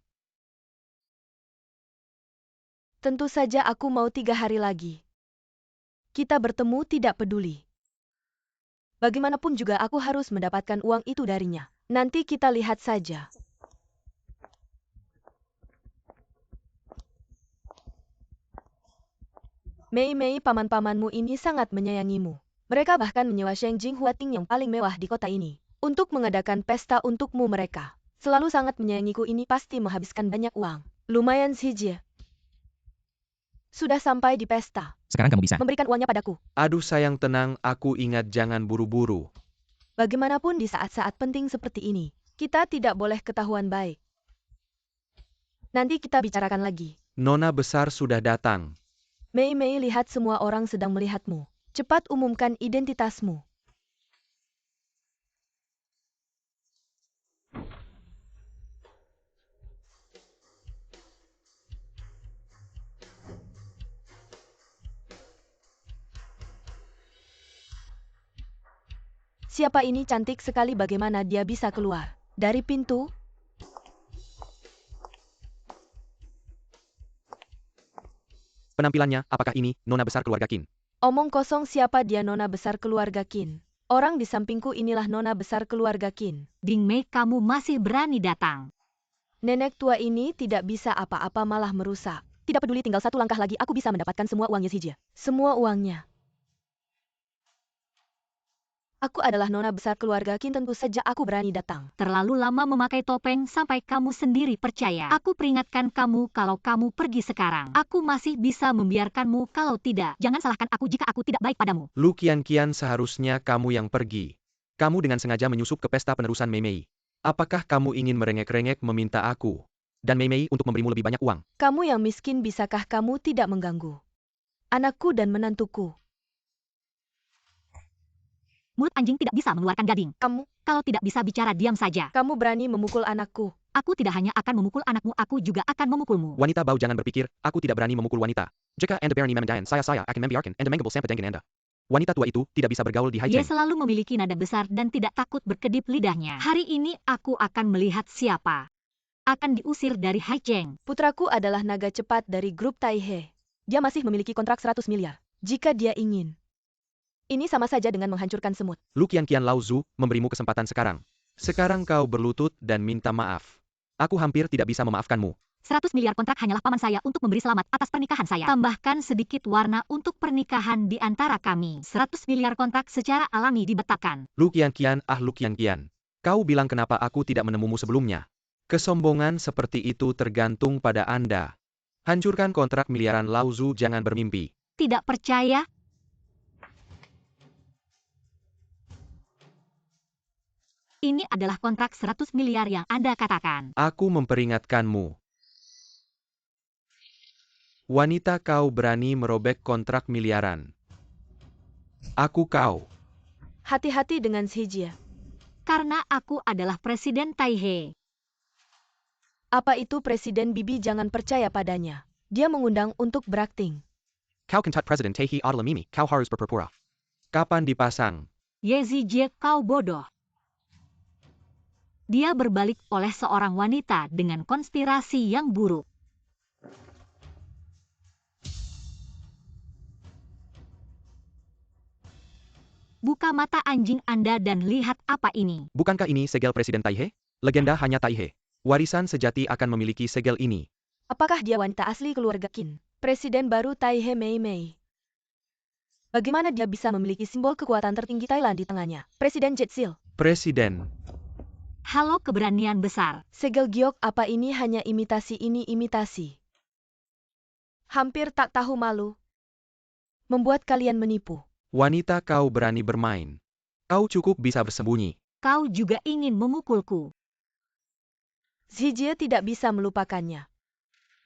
Tentu saja aku mau 3 hari lagi. Kita bertemu tidak peduli. Bagaimanapun juga aku harus mendapatkan uang itu darinya. Nanti kita lihat saja. Mei Mei paman-pamanmu ini sangat menyayangimu. Mereka bahkan menyewa Shengjing Huating yang paling mewah di kota ini. Untuk mengadakan pesta untukmu mereka. Selalu sangat menyayangiku ini pasti menghabiskan banyak uang. Lumayan sih Jie. Sudah sampai di pesta. Sekarang kamu bisa. Memberikan uangnya padaku. Aduh sayang tenang, aku ingat jangan buru-buru. Bagaimanapun di saat-saat penting seperti ini, kita tidak boleh ketahuan baik. Nanti kita bicarakan lagi. Nona besar sudah datang. Mei Mei lihat semua orang sedang melihatmu. Cepat umumkan identitasmu. Siapa ini cantik sekali bagaimana dia bisa keluar dari pintu? Penampilannya, apakah ini nona besar keluarga Qin? Omong kosong siapa dia nona besar keluarga Qin? Orang di sampingku inilah nona besar keluarga Qin. Ding Mei, kamu masih berani datang. Nenek tua ini tidak bisa apa-apa malah merusak. Tidak peduli tinggal 1 langkah lagi aku bisa mendapatkan semua uangnya Zijie. Semua uangnya. Aku adalah nona besar keluarga Qin tentu saja aku berani datang. Terlalu lama memakai topeng sampai kamu sendiri percaya. Aku peringatkan kamu kalau kamu pergi sekarang. Aku masih bisa membiarkanmu kalau tidak. Jangan salahkan aku jika aku tidak baik padamu. Lu Qianqian seharusnya kamu yang pergi. Kamu dengan sengaja menyusup ke pesta penerusan Mei Mei. Apakah kamu ingin merengek-rengek meminta aku dan Mei Mei untuk memberimu lebih banyak uang? Kamu yang miskin bisakah kamu tidak mengganggu anakku dan menantuku? Mulut anjing tidak bisa mengeluarkan gading. Kamu Kalau tidak bisa bicara, diam saja. Kamu berani memukul anakku. Aku tidak hanya akan memukul anakmu, aku juga akan memukulmu. Wanita bau jangan berpikir, aku tidak berani memukul wanita. Jika Anda berani memandikan saya akan membiarkan Anda menggembel sampai dengan Anda. Wanita tua itu tidak bisa bergaul di Dia Haicheng. selalu memiliki nada besar dan tidak takut berkedip lidahnya. Hari ini aku akan melihat siapa akan diusir dari Haicheng. Putraku adalah naga cepat dari grup Taihe. Dia masih memiliki kontrak 100 miliar. Jika dia ingin. Ini sama saja dengan menghancurkan semut. Lu Qianqian Lao Zu memberimu kesempatan sekarang. Sekarang kau berlutut dan minta maaf. Aku hampir tidak bisa memaafkanmu. 100 miliar kontrak hanyalah paman saya untuk memberi selamat atas pernikahan saya. Tambahkan sedikit warna untuk pernikahan di antara kami. 100 miliar kontrak secara alami dibetapkan. Lu Qianqian, Lu Qianqian. Kau bilang kenapa aku tidak menemumu sebelumnya. Kesombongan seperti itu tergantung pada Anda. Hancurkan kontrak miliaran Lao Zu, jangan bermimpi. Tidak percaya? Ini adalah kontrak 100 miliar yang Anda katakan. Aku memperingatkanmu. Wanita, kau berani merobek kontrak miliaran. Aku kau. Hati-hati dengan Xijie. Karena aku adalah Presiden Taihe. Apa itu Presiden Bibi, jangan percaya padanya. Dia mengundang untuk berakting. Kau kentat Presiden Taehi adalah mimi, kau harus berpura-pura. Kapan dipasang? Yezijie, kau bodoh. Dia berbalik oleh seorang wanita dengan konspirasi yang buruk. Buka mata anjing Anda dan lihat apa ini. Bukankah ini segel Presiden Taihe? Legenda hanya Taihe. Warisan sejati akan memiliki segel ini. Apakah dia wanita asli keluarga Qin? Presiden baru Taihe Mei Mei. Bagaimana dia bisa memiliki simbol kekuatan tertinggi Thailand di tangannya? Presiden Jetsil. Presiden. Halo keberanian besar. Segel giok, apa ini hanya imitasi? Ini imitasi. Hampir tak tahu malu. Membuat kalian menipu. Wanita, kau berani bermain. Kau cukup bisa bersembunyi. Kau juga ingin memukulku. Xijie tidak bisa melupakannya.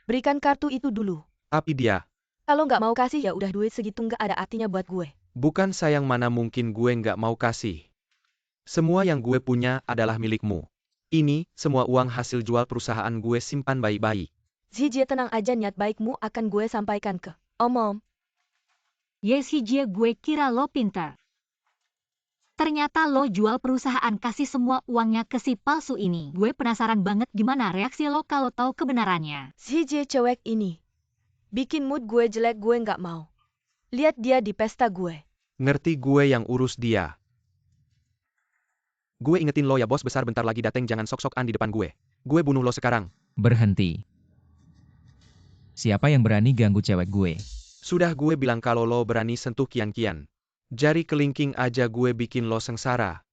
Berikan kartu itu dulu. Tapi dia. Kalau nggak mau kasih ya udah, duit segitu nggak ada artinya buat gue. Bukan sayang, mana mungkin gue nggak mau kasih. Semua yang gue punya adalah milikmu. Ini, semua uang hasil jual perusahaan gue, simpan baik-baik. Xijie, tenang aja, niat baikmu akan gue sampaikan ke Om. Yezijie, gue kira lo pintar. Ternyata lo jual perusahaan, kasih semua uangnya ke si palsu ini. Gue penasaran banget gimana reaksi lo kalau tahu kebenarannya. Xijie cewek ini. Bikin mood gue jelek, gue nggak mau. Lihat dia di pesta gue. Ngerti, gue yang urus dia. Gue ingetin lo ya bos besar, bentar lagi dateng, jangan sok-sokan di depan gue. Gue bunuh lo sekarang. Berhenti. Siapa yang berani ganggu cewek gue? Sudah gue bilang kalau lo berani sentuh Qianqian. Jari kelingking aja gue bikin lo sengsara.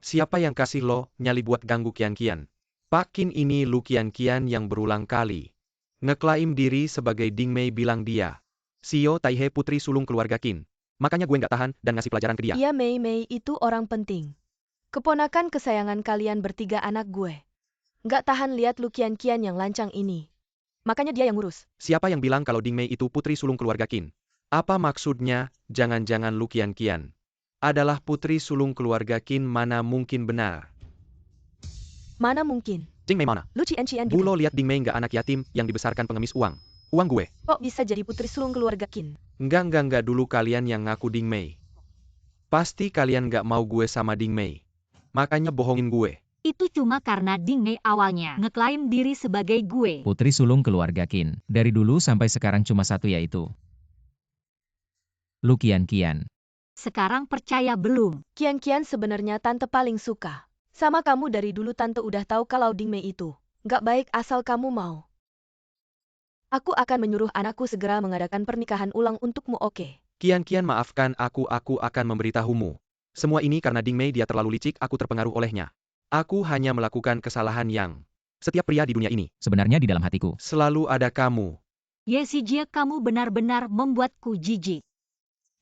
Siapa yang kasih lo nyali buat ganggu Qianqian? Pakin ini Lu Qianqian yang berulang kali ngeklaim diri sebagai Ding Mei, bilang dia CEO Taihe, putri sulung keluarga Qin. Makanya gue nggak tahan dan ngasih pelajaran ke dia. Iya, Mei Mei itu orang penting. Keponakan kesayangan kalian bertiga, anak gue. Nggak tahan lihat Lu Qianqian yang lancang ini. Makanya dia yang ngurus. Siapa yang bilang kalau Ding Mei itu putri sulung keluarga Qin? Apa maksudnya, jangan-jangan Lu Qianqian adalah putri sulung keluarga Qin? Mana mungkin benar. Mana mungkin? Ding Mei mana? Lu Qianqian Bu, gitu. lo lihat Ding Mei nggak anak yatim yang dibesarkan pengemis uang? Uang gue. Kok bisa jadi putri sulung keluarga Qin? Enggak dulu kalian yang ngaku Ding Mei. Pasti kalian nggak mau gue sama Ding Mei. Makanya bohongin gue. Itu cuma karena Ding Mei awalnya ngeklaim diri sebagai gue. Putri sulung keluarga Qin. Dari dulu sampai sekarang cuma satu, yaitu Lu Qianqian. Sekarang percaya belum? Qianqian sebenarnya tante paling suka. Sama kamu dari dulu, tante udah tahu kalau Ding Mei itu nggak baik asal kamu mau. Aku akan menyuruh anakku segera mengadakan pernikahan ulang untukmu, oke? Qianqian, maafkan aku akan memberitahumu. Semua ini karena Ding Mei, dia terlalu licik, aku terpengaruh olehnya. Aku hanya melakukan kesalahan yang setiap pria di dunia ini Sebenarnya di dalam hatiku. selalu ada kamu. Yezijie, kamu benar-benar membuatku jijik.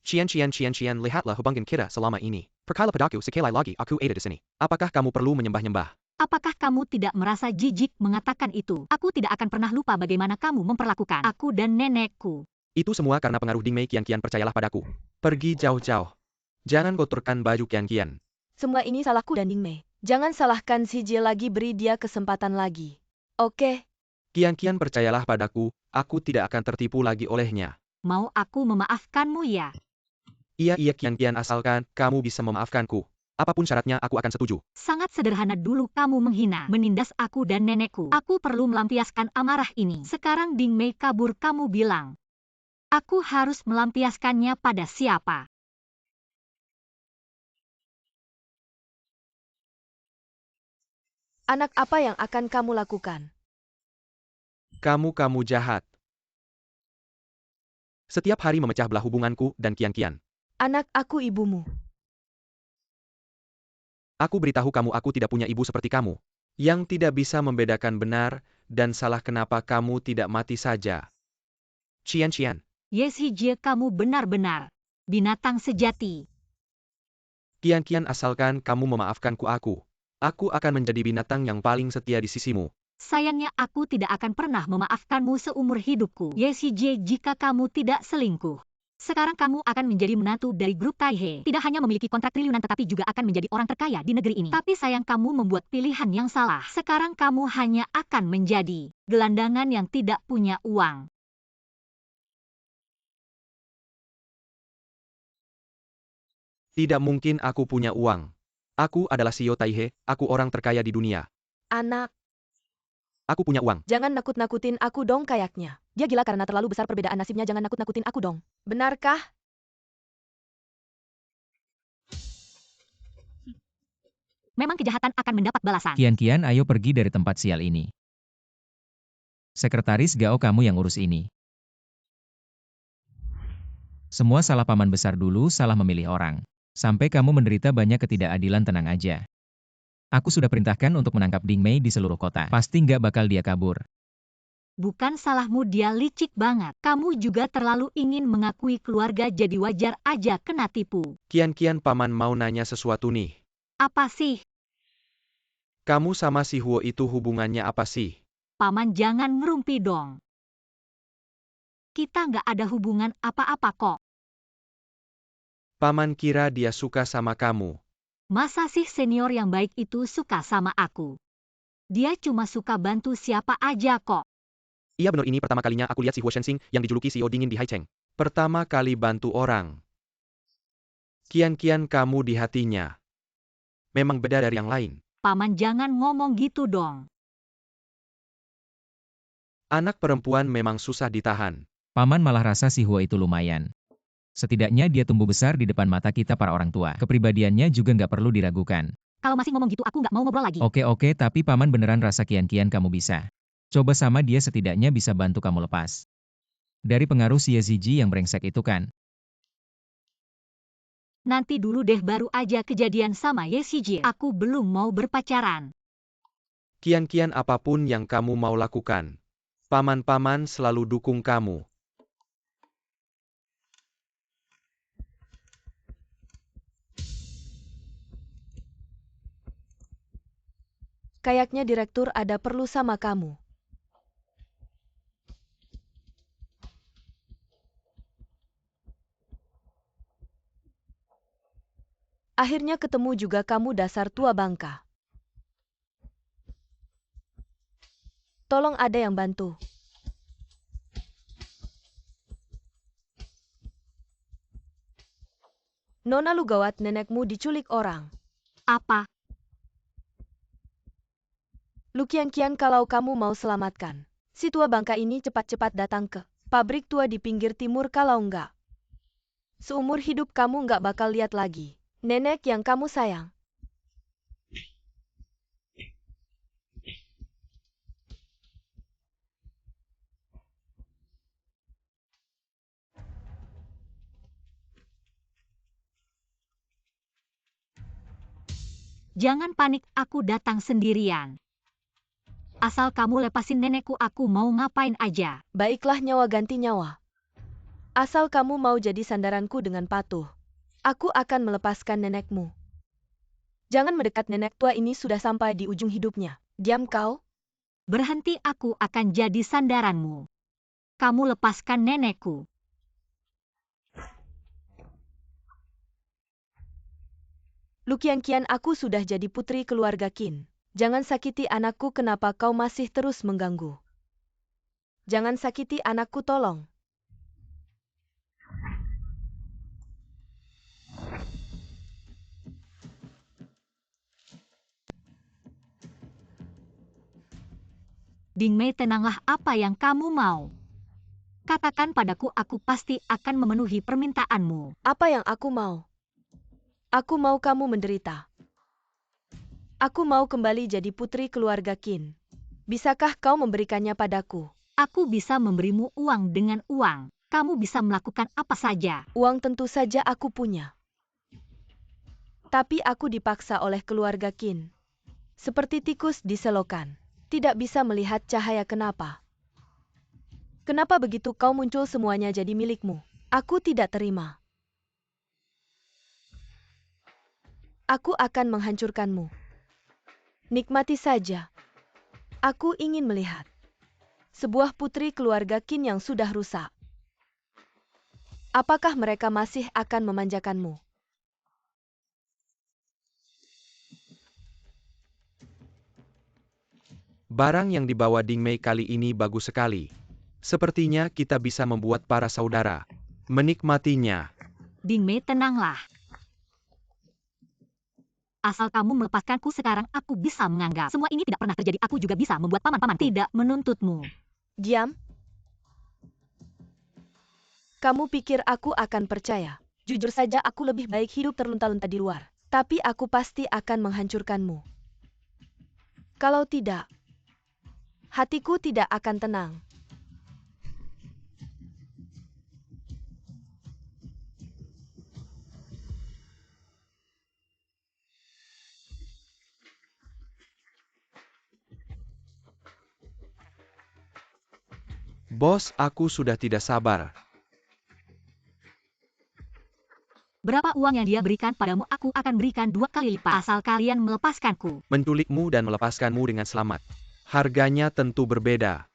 Cian, lihatlah hubungan kita selama ini. Perkala padaku sekali lagi aku ada di sini. Apakah kamu perlu menyembah-nyembah? Apakah kamu tidak merasa jijik mengatakan itu? Aku tidak akan pernah lupa bagaimana kamu memperlakukan aku dan nenekku. Itu semua karena pengaruh Ding Mei. Qianqian, percayalah padaku. Pergi jauh-jauh. Jangan kotorkan baju Qianqian. Semua ini salahku dan Ding Mei. Jangan salahkan Xijie lagi, beri dia kesempatan lagi. Oke? Qianqian, percayalah padaku, aku tidak akan tertipu lagi olehnya. Mau aku memaafkanmu ya? Iya Kian asalkan kamu bisa memaafkanku. Apapun syaratnya aku akan setuju. Sangat sederhana dulu kamu menghina, menindas aku dan nenekku. Aku perlu melampiaskan amarah ini. Sekarang Ding Mei kabur kamu bilang. Aku harus melampiaskannya pada siapa? Anak apa yang akan kamu lakukan? Kamu jahat. Setiap hari memecah belah hubunganku dan Kian. Anak aku ibumu. Aku beritahu kamu aku tidak punya ibu seperti kamu. Yang tidak bisa membedakan benar dan salah kenapa kamu tidak mati saja. Cian. Ye Xijie, kamu benar-benar binatang sejati. Kian asalkan kamu memaafkanku aku. Aku akan menjadi binatang yang paling setia di sisimu. Sayangnya aku tidak akan pernah memaafkanmu seumur hidupku. Ye Xijie, jika kamu tidak selingkuh. Sekarang kamu akan menjadi menantu dari grup Taihe. Tidak hanya memiliki kontrak triliunan tetapi juga akan menjadi orang terkaya di negeri ini. Tapi sayang kamu membuat pilihan yang salah. Sekarang kamu hanya akan menjadi gelandangan yang tidak punya uang. Tidak mungkin aku punya uang. Aku adalah CEO Taihe, aku orang terkaya di dunia. Anak, Aku punya uang. jangan nakut-nakutin aku dong kayaknya. Dia gila karena terlalu besar perbedaan nasibnya, jangan nakut-nakutin aku dong. Benarkah? Memang kejahatan akan mendapat balasan. Kian, ayo pergi dari tempat sial ini. Sekretaris Gao kamu yang urus ini. Semua salah paman besar dulu, salah memilih orang. Sampai kamu menderita banyak ketidakadilan, tenang aja. Aku sudah perintahkan untuk menangkap Ding Mei di seluruh kota. Pasti nggak bakal dia kabur. Bukan salahmu, dia licik banget. Kamu juga terlalu ingin mengakui keluarga, jadi wajar aja kena tipu. Kian paman mau nanya sesuatu nih. Apa sih? Kamu sama si Huo itu hubungannya apa sih? Paman jangan ngerumpi dong. Kita nggak ada hubungan apa-apa kok. Paman kira dia suka sama kamu. Masa sih senior yang baik itu suka sama aku? Dia cuma suka bantu siapa aja kok. Iya benar, ini pertama kalinya aku lihat si Huo Shensing yang dijuluki CEO dingin di Haicheng. Pertama kali bantu orang. Kian kamu di hatinya. Memang beda dari yang lain. Paman jangan ngomong gitu dong. Anak perempuan memang susah ditahan. Paman malah rasa si Huo itu lumayan. Setidaknya dia tumbuh besar di depan mata kita para orang tua. Kepribadiannya juga nggak perlu diragukan. Kalau masih ngomong gitu aku nggak mau ngobrol lagi. Oke, tapi paman beneran rasa Kian kamu bisa. Coba sama dia, setidaknya bisa bantu kamu lepas dari pengaruh si Yaziji yang brengsek itu kan. Nanti dulu deh, baru aja kejadian sama Ye Xijie. Aku belum mau berpacaran. Kian apapun yang kamu mau lakukan. Paman selalu dukung kamu. Kayaknya direktur ada perlu sama kamu. Akhirnya ketemu juga kamu, dasar tua bangka. Tolong ada yang bantu. Nona lu gawat, nenekmu diculik orang. Apa? Lu Kian, kalau kamu mau selamatkan si tua bangka ini, cepat-cepat datang ke pabrik tua di pinggir timur, kalau enggak seumur hidup kamu nggak bakal lihat lagi nenek yang kamu sayang. Jangan panik, aku datang sendirian. Asal kamu lepasin nenekku, aku mau ngapain aja. Baiklah, nyawa ganti nyawa. Asal kamu mau jadi sandaranku dengan patuh, aku akan melepaskan nenekmu. Jangan mendekat, nenek tua ini sudah sampai di ujung hidupnya. Diam kau. Berhenti, aku akan jadi sandaranmu. Kamu lepaskan nenekku. Lu Kian, aku sudah jadi putri keluarga Qin. Jangan sakiti anakku, kenapa kau masih terus mengganggu? Jangan sakiti anakku, tolong. Ding Mei, tenanglah, apa yang kamu mau? Katakan padaku, aku pasti akan memenuhi permintaanmu. Apa yang aku mau? Aku mau kamu menderita. Aku mau kembali jadi putri keluarga Qin. Bisakah kau memberikannya padaku? Aku bisa memberimu uang dengan uang. Kamu bisa melakukan apa saja. Uang tentu saja aku punya. Tapi aku dipaksa oleh keluarga Qin. Seperti tikus di selokan. Tidak bisa melihat cahaya. Kenapa? Kenapa begitu kau muncul semuanya jadi milikmu? Aku tidak terima. Aku akan menghancurkanmu. Nikmati saja. Aku ingin melihat sebuah putri keluarga Qin yang sudah rusak. Apakah mereka masih akan memanjakanmu? Barang yang dibawa Ding Mei kali ini bagus sekali. Sepertinya kita bisa membuat para saudara menikmatinya. Ding Mei, tenanglah. Asal kamu melepaskanku sekarang, aku bisa menganggap semua ini tidak pernah terjadi. Aku juga bisa membuat paman-pamanku tidak menuntutmu. Diam. Kamu pikir aku akan percaya? Jujur saja, aku lebih baik hidup terlunta-lunta di luar. Tapi aku pasti akan menghancurkanmu. Kalau tidak, hatiku tidak akan tenang. Bos, aku sudah tidak sabar. Berapa uang yang dia berikan padamu, aku akan berikan 2 kali lipat. Asal kalian melepaskanku. Menculikmu dan melepaskanmu dengan selamat. Harganya tentu berbeda.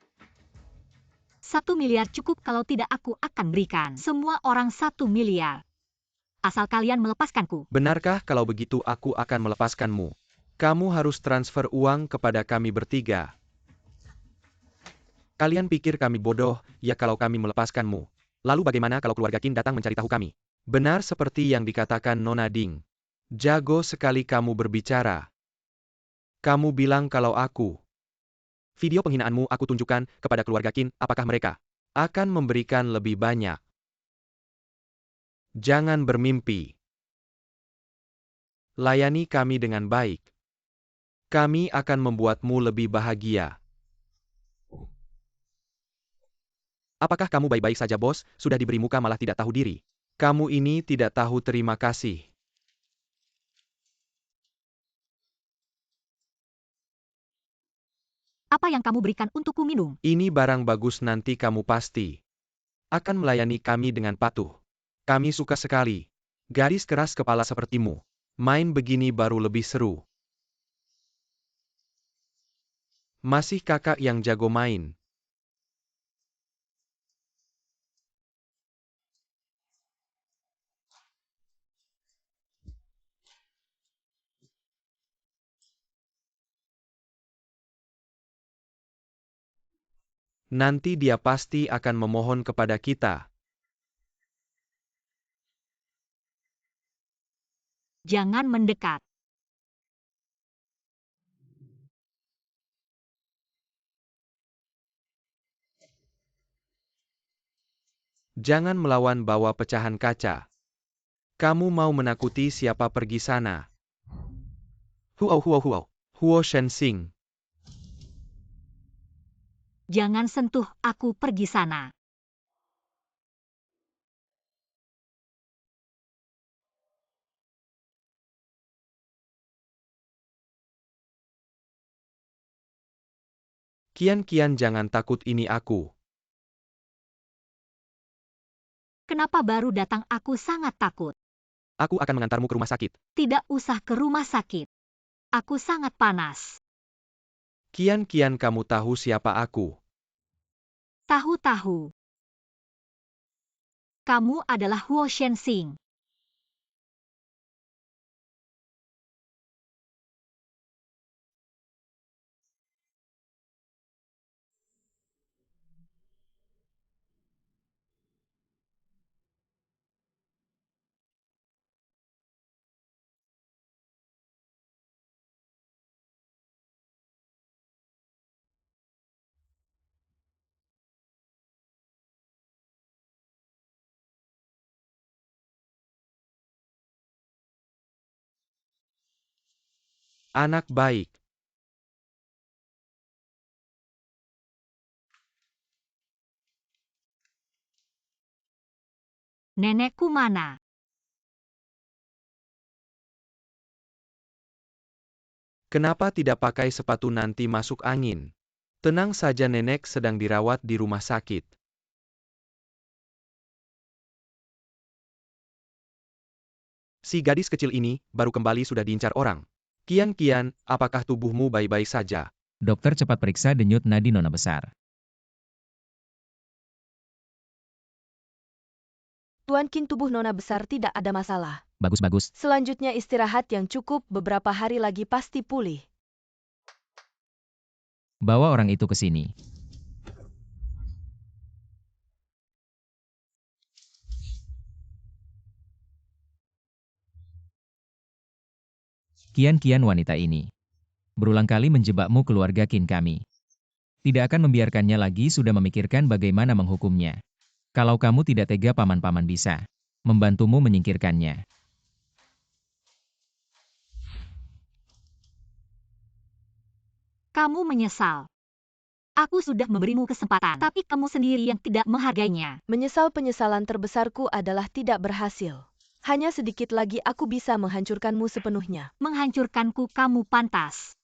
1 miliar cukup, kalau tidak aku akan berikan semua orang 1 miliar. Asal kalian melepaskanku. Benarkah? Kalau begitu aku akan melepaskanmu. Kamu harus transfer uang kepada kami bertiga. Kalian pikir kami bodoh, ya kalau kami melepaskanmu. Lalu bagaimana kalau keluarga Qin datang mencari tahu kami? Benar seperti yang dikatakan Nona Ding. Jago sekali kamu berbicara. Kamu bilang kalau aku. Video penghinaanmu aku tunjukkan kepada keluarga Qin, apakah mereka akan memberikan lebih banyak? Jangan bermimpi. Layani kami dengan baik. Kami akan membuatmu lebih bahagia. Apakah kamu baik-baik saja, bos? Sudah diberi muka malah tidak tahu diri. Kamu ini tidak tahu terima kasih. Apa yang kamu berikan untukku minum? Ini barang bagus, nanti kamu pasti akan melayani kami dengan patuh. Kami suka sekali. Gadis keras kepala sepertimu. Main begini baru lebih seru. Masih kakak yang jago main. Nanti dia pasti akan memohon kepada kita. Jangan mendekat. Jangan melawan bawa pecahan kaca. Kamu mau menakuti siapa? Pergi sana. Huau. Huo Shensing. Jangan sentuh aku, pergi sana. Kian jangan takut, ini aku. Kenapa baru datang? Aku sangat takut. Aku akan mengantarmu ke rumah sakit. Tidak usah ke rumah sakit. Aku sangat panas. Kian kamu tahu siapa aku? Tahu-tahu. Kamu adalah Huo Shensing. Anak baik. Nenekku mana? Kenapa tidak pakai sepatu nanti masuk angin? Tenang saja, nenek sedang dirawat di rumah sakit. Si gadis kecil ini baru kembali sudah diincar orang. Kian, apakah tubuhmu baik-baik saja? Dokter cepat periksa denyut nadi Nona besar. Tuan Qin, tubuh Nona besar tidak ada masalah. Bagus-bagus. Selanjutnya istirahat yang cukup, beberapa hari lagi pasti pulih. Bawa orang itu ke sini. Kian wanita ini. Berulang kali menjebakmu keluarga Qin kami. Tidak akan membiarkannya lagi, sudah memikirkan bagaimana menghukumnya. Kalau kamu tidak tega, paman-paman bisa membantumu menyingkirkannya. Kamu menyesal. Aku sudah memberimu kesempatan, tapi kamu sendiri yang tidak menghargainya. Menyesal, penyesalan terbesarku adalah tidak berhasil. Hanya sedikit lagi aku bisa menghancurkanmu sepenuhnya. Menghancurkanku kamu pantas.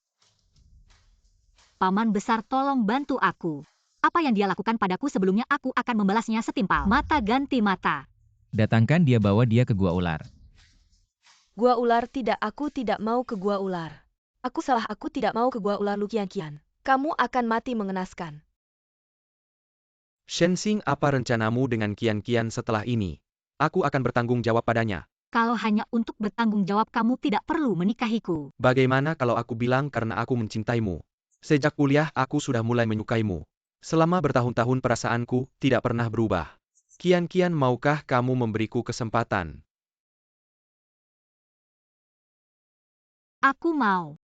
Paman besar, tolong bantu aku. Apa yang dia lakukan padaku sebelumnya, aku akan membalasnya setimpal. Mata ganti mata. Datangkan dia, bawa dia ke gua ular. Gua ular tidak, aku tidak mau ke gua ular. Aku salah, aku tidak mau ke gua ular Lu Qian. Kamu akan mati mengenaskan. Shenzing, apa rencanamu dengan Kian setelah ini? Aku akan bertanggung jawab padanya. Kalau hanya untuk bertanggung jawab, kamu tidak perlu menikahiku. Bagaimana kalau aku bilang karena aku mencintaimu? Sejak kuliah aku sudah mulai menyukaimu. Selama bertahun-tahun perasaanku tidak pernah berubah. Kian, maukah kamu memberiku kesempatan? Aku mau.